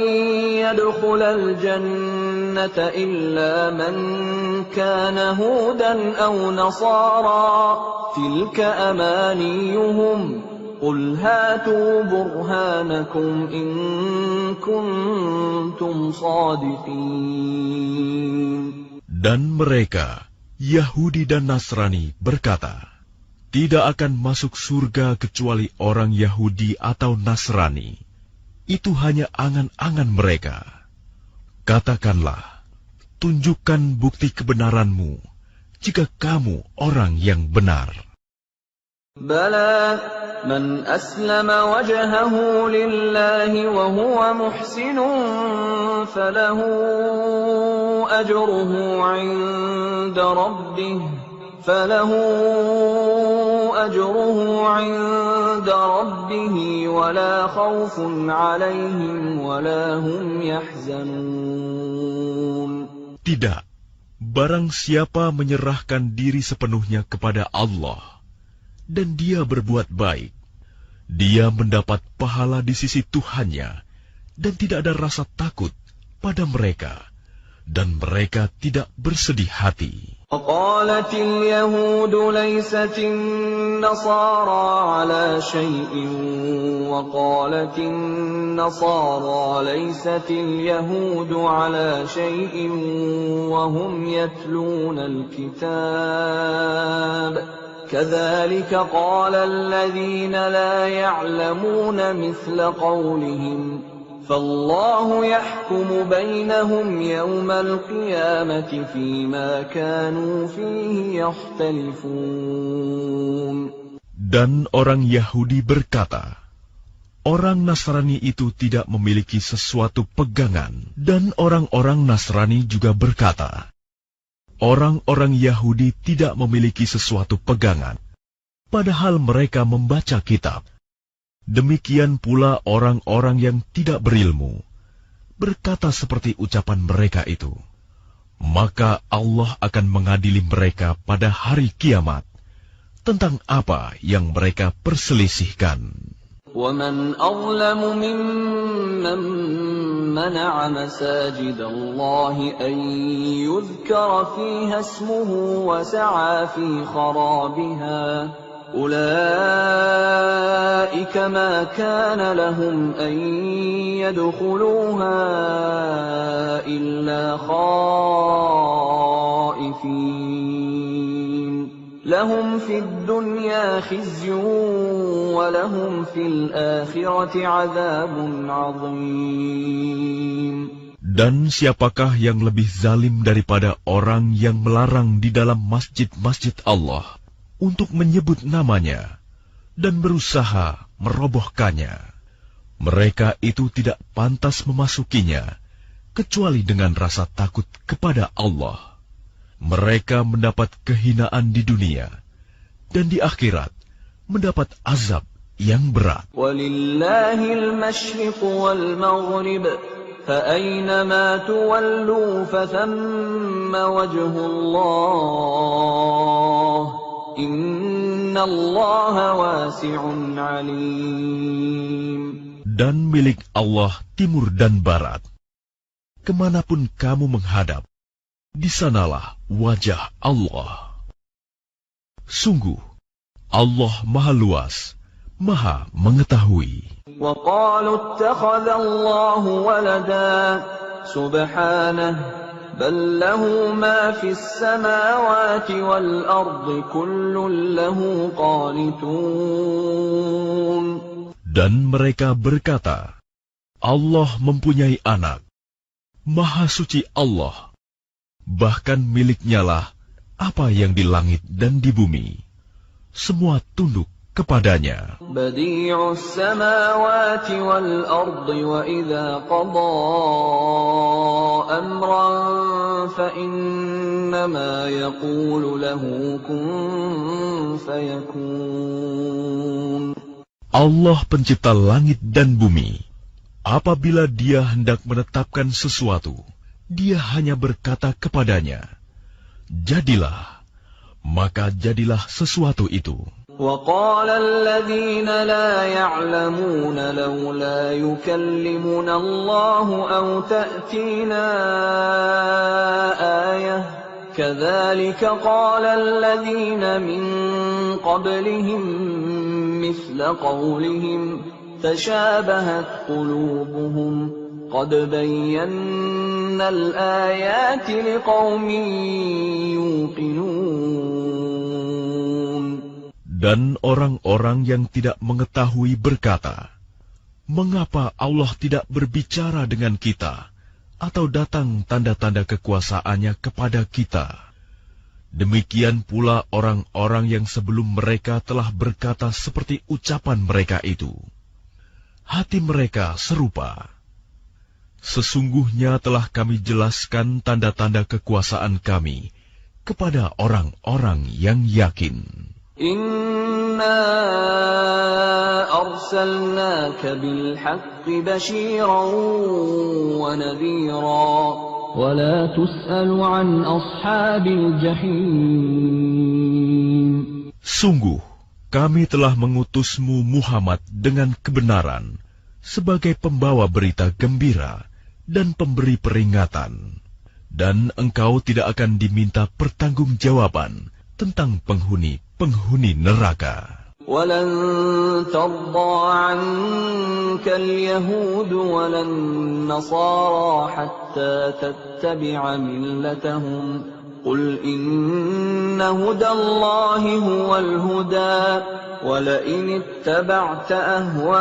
يَدْخُلَ الْجَنَّةَ إِلَّا مَنْ كَانَ هُودًا أَوْ نَصَارَى تِلْكَ أَمَانِيُّهُمْ قُلْ هَاتُوا بُرْهَانَكُمْ إِنْ كُنْتُمْ صَادِقِينَ. Dan mereka, Yahudi dan Nasrani, berkata, tidak akan masuk surga kecuali orang Yahudi atau Nasrani. Itu hanya angan-angan mereka. Katakanlah, tunjukkan bukti kebenaranmu, jika kamu orang yang benar. Bala من أسلم وجهه لله وهو محسن فله أجره عند ربه ولا خوف عليهم ولا هم يحزنون. Tidak, barang siapa menyerahkan diri sepenuhnya kepada Allah dan dia berbuat baik, dia mendapat pahala di sisi Tuhannya dan tidak ada rasa takut pada mereka, dan mereka tidak bersedih hati. وقالت اليهود ليست النصارى على شيء وقالت النصارى ليست اليهود على شيء وهم يتلون الكتاب كذلك قال الذين لا يعلمون مثل قولهم فالله يحكم بينهم يوم القيامة فيما كانوا فيه يختلفون. Dan orang Yahudi berkata, orang Nasrani itu tidak memiliki sesuatu pegangan, dan orang-orang Nasrani juga berkata, orang-orang Yahudi tidak memiliki sesuatu pegangan, padahal mereka membaca kitab. Demikian pula orang-orang yang tidak berilmu berkata seperti ucapan mereka itu. Maka Allah akan mengadili mereka pada hari kiamat tentang apa yang mereka perselisihkan. وَمَنْ أَظْلَمُ مِمَّنْ مَنَعَ مَسَاجِدَ اللَّهِ أَنْ يُذْكَرَ فِيهَا اسْمُهُ وَسَعَى فِي خَرَابِهَا أُولَئِكَ مَا كَانَ لَهُمْ أَنْ يَدْخُلُوهَا إِلَّا خَائِفِينَ لَهُمْ فِي الدُّنْيَا خِزْيٌ وَلَهُمْ فِي الْآخِرَةِ عَذَابٌ عَظِيمٌ. Dan siapakah yang lebih zalim daripada orang yang melarang di dalam masjid-masjid Allah untuk menyebut namanya dan berusaha merobohkannya? Mereka itu tidak pantas memasukinya kecuali dengan rasa takut kepada Allah. Mereka mendapat kehinaan di dunia dan di akhirat mendapat azab yang berat. Walillahil masyriq wal maghrib فأينما تولوا فثم وجه الله إن الله واسع عليم. Dan milik Allah timur dan barat. Kemanapun kamu menghadap, di sanalah wajah Allah. Sungguh, Allah Maha Luas, Maha Mengetahui. وَقَالُوا اتَّخَذَ اللَّهُ وَلَدًا سُبْحَانَهُ بَل لَّهُ مَا فِي السَّمَاوَاتِ وَالْأَرْضِ كُلٌّ لَّهُ قَانِتُونَ. Dan mereka berkata, Allah mempunyai anak. Maha suci Allah. Bahkan miliknya lah apa yang di langit dan di bumi. Semua tunduk kepadanya. Badi'us samawati wal ardi wa idza qada amran fa innama yaqulu lahu kun fayakun. Allah pencipta langit dan bumi. Apabila Dia hendak menetapkan sesuatu, Dia hanya berkata kepadanya, jadilah, maka jadilah sesuatu itu. وَقَالَ الَّذِينَ لَا يَعْلَمُونَ لَوْلَا يُكَلِّمُنَا اللَّهُ أَوْ تَأْتِينَا آيَةٌ كَذَلِكَ قَالَ الَّذِينَ مِنْ قَبْلِهِمْ مِثْلَ قَوْلِهِمْ تَشَابَهَتْ قُلُوبُهُمْ قَدْ بَيَّنَّا الْآيَاتِ لِقَوْمٍ يُوقِنُونَ. Dan orang-orang yang tidak mengetahui berkata, mengapa Allah tidak berbicara dengan kita atau datang tanda-tanda kekuasaannya kepada kita? Demikian pula orang-orang yang sebelum mereka telah berkata seperti ucapan mereka itu. Hati mereka serupa. Sesungguhnya telah kami jelaskan tanda-tanda kekuasaan kami kepada orang-orang yang yakin. Inna arsalnaka bilhaqqi bashiran wa nadhira wa la tus'alu an ashabil jahim. Sungguh, kami telah mengutusmu Muhammad dengan kebenaran sebagai pembawa berita gembira dan pemberi peringatan, dan engkau tidak akan diminta pertanggungjawaban tentang penghuni neraka. وَلَن تَرْضَىٰ عَنكَ الْيَهُودُ وَلَا النَّصَارَىٰ حَتَّىٰ تَتَّبِعَ مِلَّتَهُمْ ۗ قُلْ إِنَّ هُدَى اللَّهِ هُوَ الْهُدَىٰ وَلَئِنِ اتَّبَعْتَ أَهْوَاءَهُم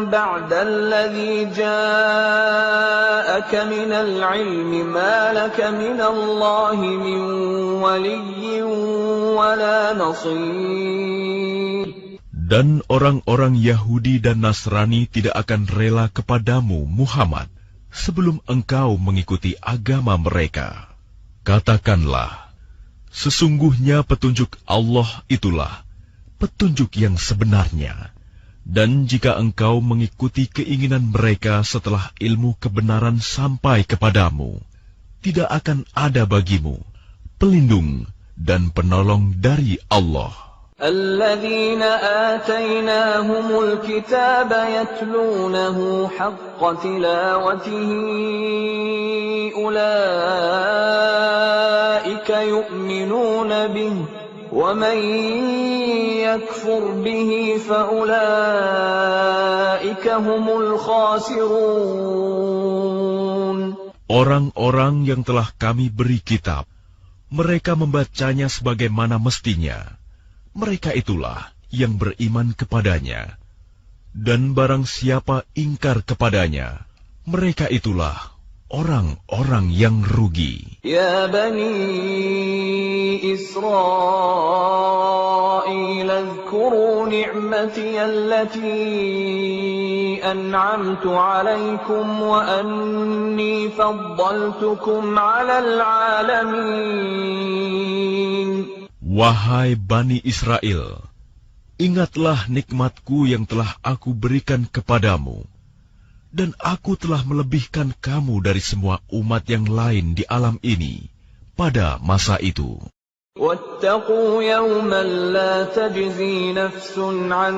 بَعْدَ الَّذِي جَاءَكَ مِنَ الْعِلْمِ مَا لَكَ مِنَ اللَّهِ مِن وَلِيٍّ وَلَا نَصِيرٍ. Dan orang-orang Yahudi dan Nasrani tidak akan rela kepadamu, Muhammad, sebelum engkau mengikuti agama mereka. Katakanlah, sesungguhnya petunjuk Allah itulah petunjuk yang sebenarnya. Dan jika engkau mengikuti keinginan mereka setelah ilmu kebenaran sampai kepadamu, tidak akan ada bagimu pelindung dan penolong dari Allah. الذين آتيناهم الكتاب يتلونه حق تلاوته أولئك يؤمنون به ومن يكفر به فأولئك هم الخاسرون. Orang-orang yang telah kami beri kitab, mereka membacanya sebagaimana mestinya. Mereka itulah yang beriman kepadanya. Dan barang siapa ingkar kepadanya, mereka itulah orang-orang yang rugi. Ya Bani Israel, اذكروا نعمتي التي أنعمت عليكم وأني فضلتكم على العالمين. Wahai Bani Israel, ingatlah nikmatku yang telah aku berikan kepadamu, dan aku telah melebihkan kamu dari semua umat yang lain di alam ini pada masa itu. وَاتَّقُوا يَوْمًا لَا تَجْزِي نَفْسٌ عَن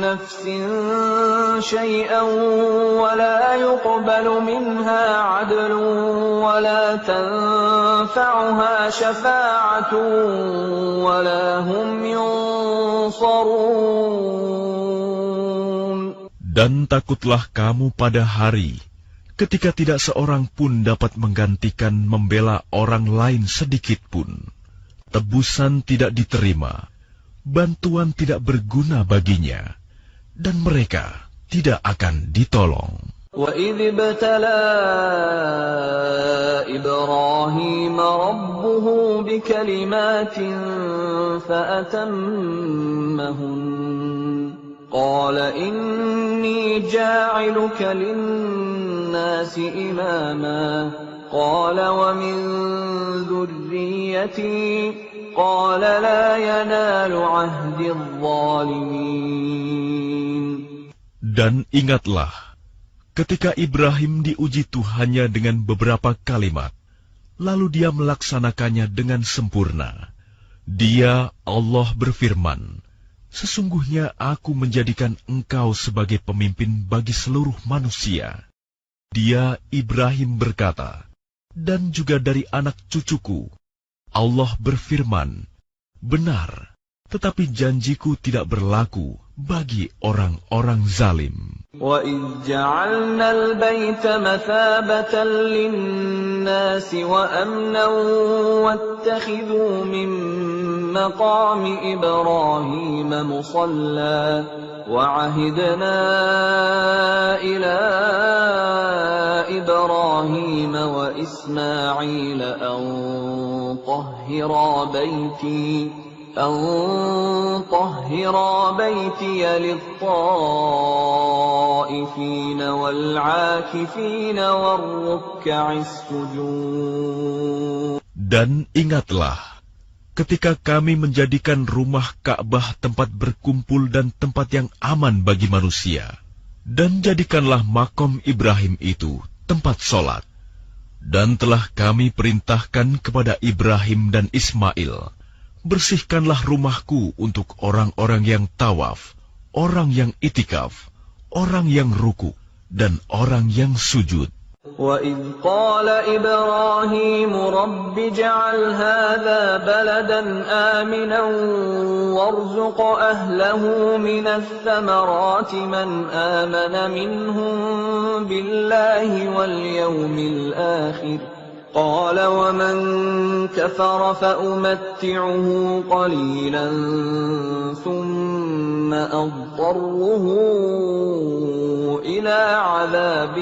نَّفْسٍ شَيْئًا وَلَا يُقْبَلُ مِنْهَا عَدْلٌ وَلَا تَنفَعُهَا شَفَاعَةٌ وَلَا هُمْ يُنصَرُونَ. Dan takutlah kamu pada hari ketika tidak seorang pun dapat menggantikan membela orang lain sedikit pun. Tebusan tidak diterima, bantuan tidak berguna baginya, dan mereka tidak akan ditolong. وَإِذِ ابْتَلَىٰ إِبْرَاهِيمَ رَبُّهُ بِكَلِمَاتٍ فَأَتَمَّهُنَّ قَالَ إِنِّي جَاعِلُكَ لِلنَّاسِ إِمَامًا قال ومن ذريتي قال لا ينال عهد الظالمين. Dan ingatlah, ketika Ibrahim diuji Tuhannya dengan beberapa kalimat, lalu dia melaksanakannya dengan sempurna. Dia, Allah berfirman, sesungguhnya aku menjadikan engkau sebagai pemimpin bagi seluruh manusia. Dia, Ibrahim berkata, dan juga dari anak cucuku. Allah berfirman, benar, tetapi janjiku tidak berlaku bagi orang-orang zalim. وَإِذْ جَعَلْنَا الْبَيْتَ مَثَابَةً لِلنَّاسِ وَأَمْنًا وَاتَّخِذُوا مِن مَّقَامِ إِبْرَاهِيمَ مُصَلًّى وَعَهِدْنَا إِلَىٰ إبراهيم وإسماعيل أن طهرا بيتي للطائفين والعاكفين والركع السجود. Dan ingatlah, ketika kami menjadikan rumah Ka'bah tempat berkumpul dan tempat yang aman bagi manusia, dan jadikanlah makom Ibrahim itu tempat sholat. Dan telah kami perintahkan kepada Ibrahim dan Ismail, bersihkanlah rumahku untuk orang-orang yang tawaf, orang yang itikaf, orang yang ruku, dan orang yang sujud. وَإِذْ قَالَ إِبْرَاهِيمُ رَبِّ اجْعَلْ هَذَا بَلَدًا آمِنًا وَارْزُقْ أَهْلَهُ مِنَ الثَّمَرَاتِ مَنْ آمَنَ مِنْهُمْ بِاللَّهِ وَالْيَوْمِ الْآخِرِ قَالَ وَمَنْ كَفَرَ فَأُمَتِّعُهُ قَلِيلًا ثُمَّ أَضْطَرُّهُ إِلَى عَذَابِ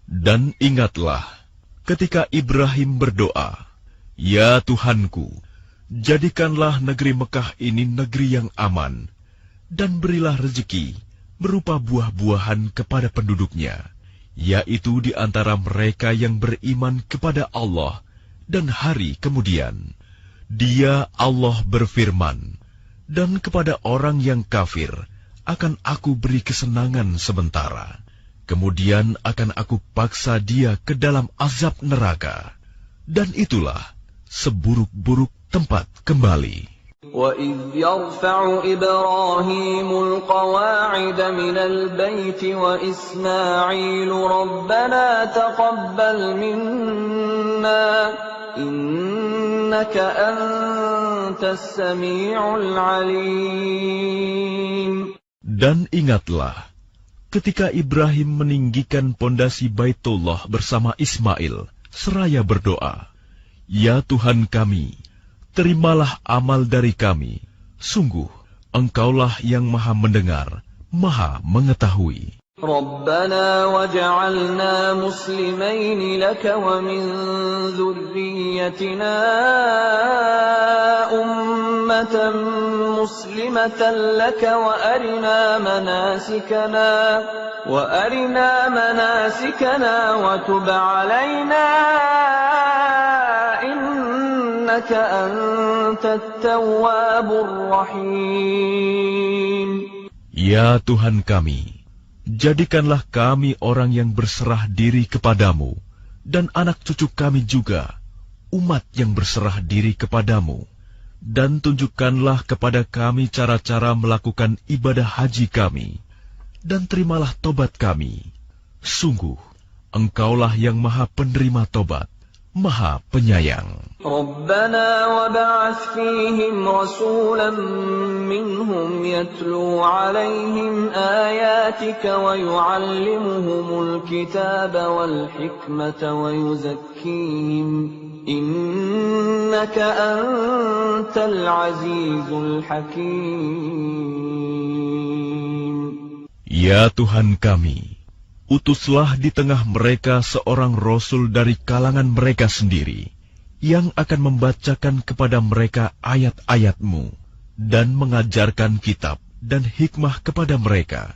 Dan ingatlah ketika Ibrahim berdoa, "Ya Tuhanku, jadikanlah negeri Mekah ini negeri yang aman, dan berilah rezeki berupa buah-buahan kepada penduduknya, yaitu di antara mereka yang beriman kepada Allah dan hari kemudian." Dia Allah berfirman, "Dan kepada orang yang kafir akan aku beri kesenangan sementara, kemudian akan aku paksa dia ke dalam azab neraka, dan itulah seburuk-buruk tempat kembali." وَإِذْ يَرْفَعُ إِبْرَاهِيمُ الْقَوَاعِدَ مِنَ الْبَيْتِ وَإِسْمَاعِيلُ رَبَّنَا تَقَبَّلْ مِنَّا إِنَّكَ أَنْتَ السَّمِيعُ الْعَلِيمُ. Dan ingatlah, ketika Ibrahim meninggikan pondasi Baitullah bersama Ismail, seraya berdoa, "Ya Tuhan kami, terimalah amal dari kami. Sungguh, Engkaulah yang Maha Mendengar, Maha Mengetahui." رَبَّنَا وَاجْعَلْنَا مُسْلِمَيْنِ لَكَ وَمِنْ ذُرِّيَّتِنَا أُمَّةً مُسْلِمَةً لَكَ وَأَرِنَا مَنَاسِكَنَا وَتُبْ عَلَيْنَا إِنَّكَ أَنْتَ التَّوَّابُ الرَّحِيمُ. Ya Tuhan kami, jadikanlah kami orang yang berserah diri kepadamu, dan anak cucu kami juga, umat yang berserah diri kepadamu, dan tunjukkanlah kepada kami cara-cara melakukan ibadah haji kami, dan terimalah tobat kami. Sungguh, Engkaulah yang Maha Penerima Tobat, Maha Penyayang. رَبَّنَا وَابْعَثْ فِيهِمْ رَسُولًا مِّنْهُمْ يَتْلُو عَلَيْهِمْ آيَاتِكَ وَيُعَلِّمُهُمُ الْكِتَابَ وَالْحِكْمَةَ وَيُزَكِّيهِمْ إِنَّكَ أَنْتَ الْعَزِيزُ الْحَكِيمُ. Ya Tuhan kami, utuslah di tengah mereka seorang rasul dari kalangan mereka sendiri, yang akan membacakan kepada mereka ayat-ayat-Mu, dan mengajarkan kitab dan hikmah kepada mereka,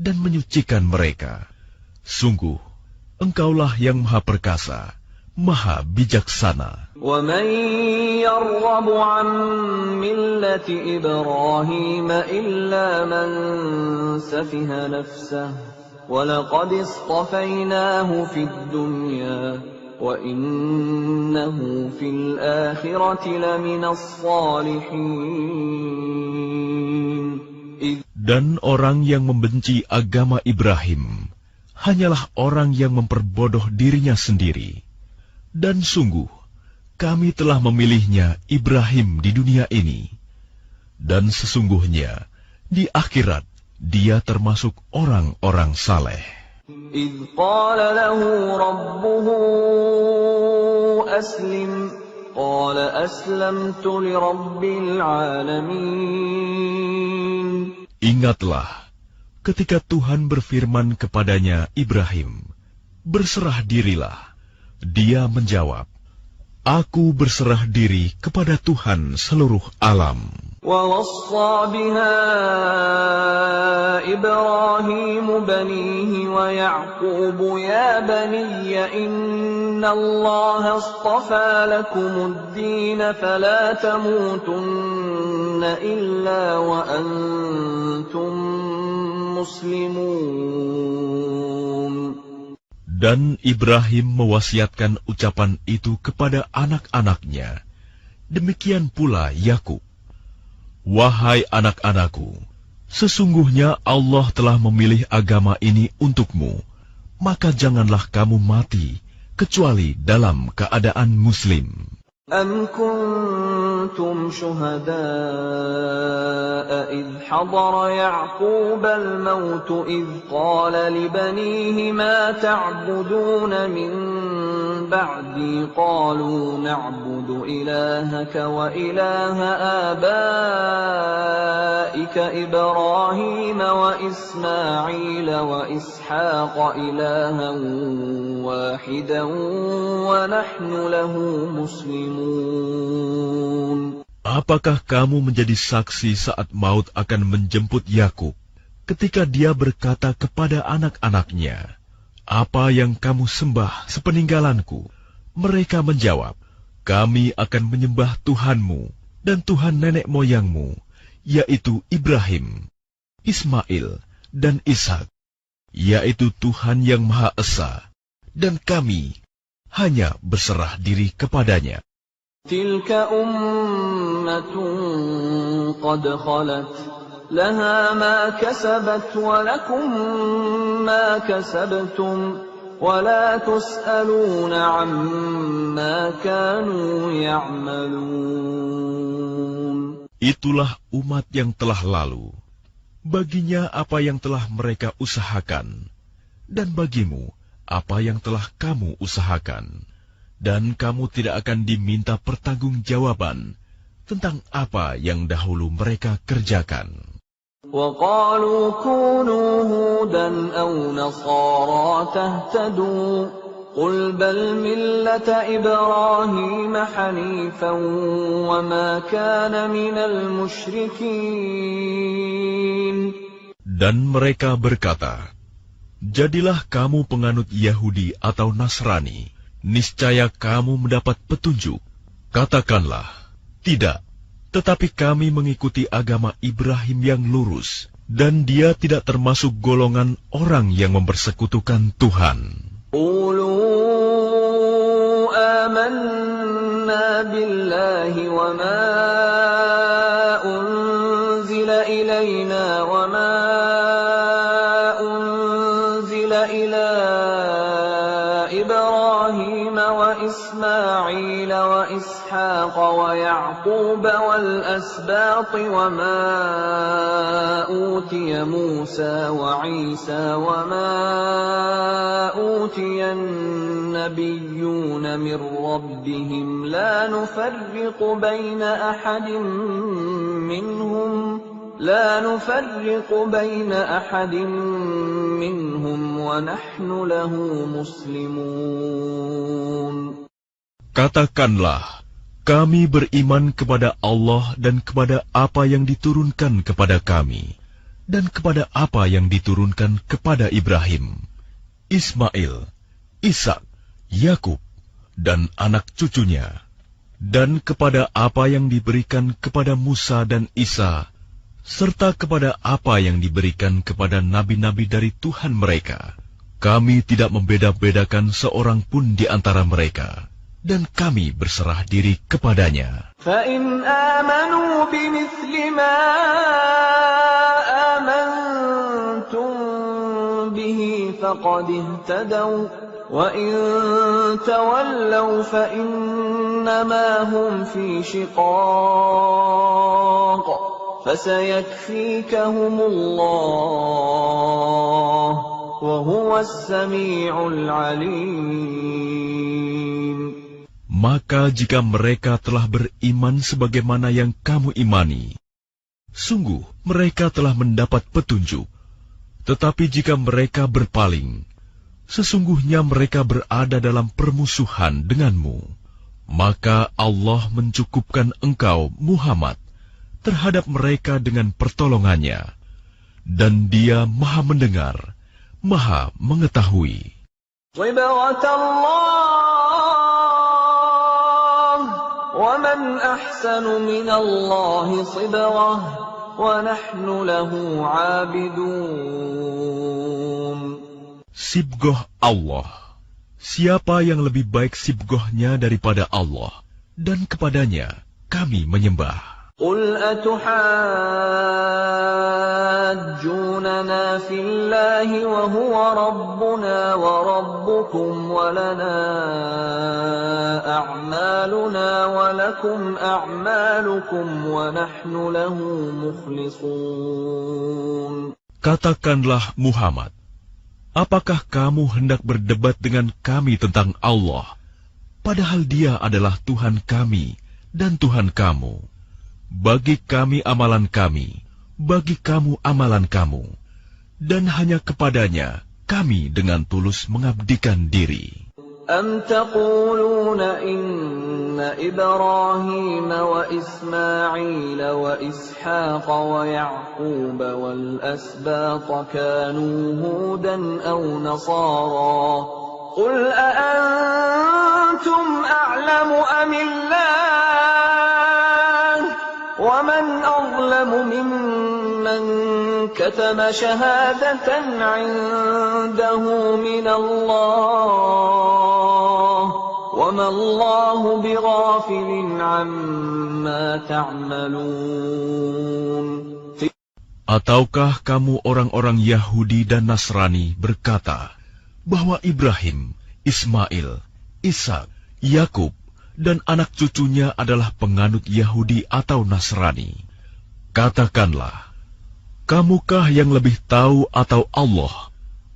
dan menyucikan mereka. Sungguh, Engkaulah yang Maha Perkasa, Maha Bijaksana. وَمَنْ يَرْغَبُ عَنْ مِلَّةِ إِبْرَاهِيمَ إِلَّا مَنْ سَفِهَ نَفْسَهُ وَلَقَدِ اصْطَفَيْنَاهُ فِي الدُّنْيَا وَإِنَّهُ فِي الْآخِرَةِ لَمِنَ الصَّالِحِينَ. Dan orang yang membenci agama Ibrahim hanyalah orang yang memperbodoh dirinya sendiri. Dan sungguh, kami telah memilihnya Ibrahim di dunia ini. Dan sesungguhnya, di akhirat, dia termasuk orang-orang saleh. إِذْ قَالَ لَهُ رَبُّهُ أَسْلِمْ قال أسلمت لرب العالمين. Ingatlah ketika Tuhan berfirman kepadanya, Ibrahim, berserah dirilah. Dia menjawab, Aku berserah diri kepada Tuhan seluruh alam. ووصى بها إبراهيم بنيه ويعقوب يا بني إن الله اصطفى لكم الدين فلا تموتن إلا وأنتم مسلمون. Dan Ibrahim mewasiatkan ucapan itu kepada anak-anaknya. Demikian pula Yakub. Wahai anak-anakku, sesungguhnya Allah telah memilih agama ini untukmu, maka janganlah kamu mati kecuali dalam keadaan Muslim. أم كنتم شهداء إذ حضر يعقوب الموت إذ قال لبنيه ما تعبدون من بعدي قالوا نعبد إلهك وإله آبائك إبراهيم وإسماعيل وإسحاق إلها واحدا ونحن له مسلمون. Apakah kamu menjadi saksi saat maut akan menjemput Yakub, ketika dia berkata kepada anak-anaknya, Apa yang kamu sembah sepeninggalanku? Mereka menjawab, Kami akan menyembah Tuhanmu dan Tuhan nenek moyangmu, yaitu Ibrahim, Ismail, dan Ishak, yaitu Tuhan yang Maha Esa, dan kami hanya berserah diri kepadanya. تلك أمة قد خلت لها ما كسبت ولكم ما كسبتم ولا تسألون عما كانوا يعملون. Itulah umat yang telah lalu. Baginya apa yang telah mereka usahakan, dan bagimu apa yang telah kamu usahakan. Dan kamu tidak akan diminta pertanggungjawaban tentang apa yang dahulu mereka kerjakan. وَقَالُوا كُونُوا هُودًا أَوْ نَصَارَىٰ تَهْتَدُوا قُلْ بَلْ مِلَّةَ إِبْرَاهِيمَ حَنِيفًا وَمَا كَانَ مِنَ الْمُشْرِكِينَ. Dan mereka berkata, Jadilah kamu penganut Yahudi atau Nasrani, niscaya kamu mendapat petunjuk. Katakanlah, tidak, tetapi kami mengikuti agama Ibrahim yang lurus, dan dia tidak termasuk golongan orang yang mempersekutukan Tuhan. Qulu amanna billahi wa ma unzila ilayna wa ma unzila ila إبراهيم وإسماعيل وإسحاق ويعقوب والأسباط وما أوتي موسى وعيسى وما أوتي النبيون من ربهم لا نفرق بين أحد منهم وَنَحْنُ لَهُ مُسْلِمُونَ. Katakanlah, kami beriman kepada Allah dan kepada apa yang diturunkan kepada kami, dan kepada apa yang diturunkan kepada Ibrahim, Ismail, Ishak, Yakub, dan anak cucunya, dan kepada apa yang diberikan kepada Musa dan Isa, serta kepada apa yang diberikan kepada nabi-nabi dari Tuhan mereka. Kami tidak membeda-bedakan seorang pun di antara mereka, dan kami berserah diri kepadanya. فَإِنْ آمَنُوا بِمِثْلِ مَا آمَنْتُمْ بِهِ فَقَدِ اهْتَدَوْا وَإِنْ تَوَلَّوْا فَإِنَّمَا هُمْ فِي شِقَاقٍ فَسَيَكْفِيكَهُمُ اللَّهُ وَهُوَ السَّمِيعُ الْعَلِيمُ. Maka jika mereka telah beriman sebagaimana yang kamu imani, sungguh mereka telah mendapat petunjuk. Tetapi jika mereka berpaling, sesungguhnya mereka berada dalam permusuhan denganmu. Maka Allah mencukupkan engkau, Muhammad, terhadap mereka dengan pertolongannya. Dan Dia Maha Mendengar, Maha Mengetahui. صبغة الله ومن أحسن من الله صبغة ونحن له عابدون. Sibgoh Allah. Siapa yang lebih baik sibgohnya daripada Allah, dan kepadanya kami menyembah. قل أتحاجوننا في الله وهو ربنا وربكم ولنا أعمالنا ولكم أعمالكم ونحن له مخلصون. Katakanlah Muhammad, apakah kamu hendak berdebat dengan kami tentang Allah, padahal Dia adalah Tuhan kami dan Tuhan kamu? Bagi kami amalan kami, bagi kamu amalan kamu, dan hanya kepadanya kami dengan tulus mengabdikan diri. أم تقولون إن إبراهيم وإسماعيل وإسحاق ويعقوب والأسباط كانوا هودا أو نصارى قل أأنتم أعلم أم الله ومن أظلم ممن كتم شهادة عنده من الله وما الله بغافل عما تعملون. Ataukah kamu orang-orang Yahudi dan Nasrani berkata bahwa Ibrahim, Ismail, Ishak, Yakub, dan anak cucunya adalah penganut Yahudi atau Nasrani? Katakanlah, kamukah yang lebih tahu atau Allah?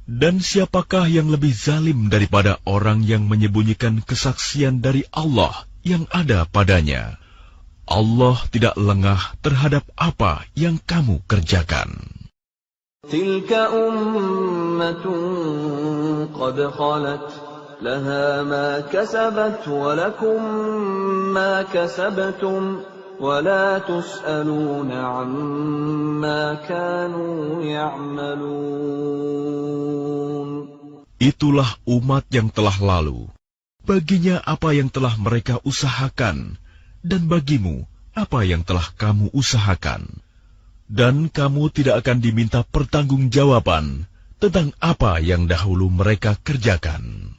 Dan siapakah yang lebih zalim daripada orang yang menyembunyikan kesaksian dari Allah yang ada padanya? Allah tidak lengah terhadap apa yang kamu kerjakan. Tilka ummatun qad khalat laha ma kasabat wa lakum ma kasabtum wa la tus'aluna amma kanu ya'malun. Itulah umat yang telah lalu. Baginya apa yang telah mereka usahakan, dan bagimu apa yang telah kamu usahakan. Dan kamu tidak akan diminta pertanggungjawaban tentang apa yang dahulu mereka kerjakan.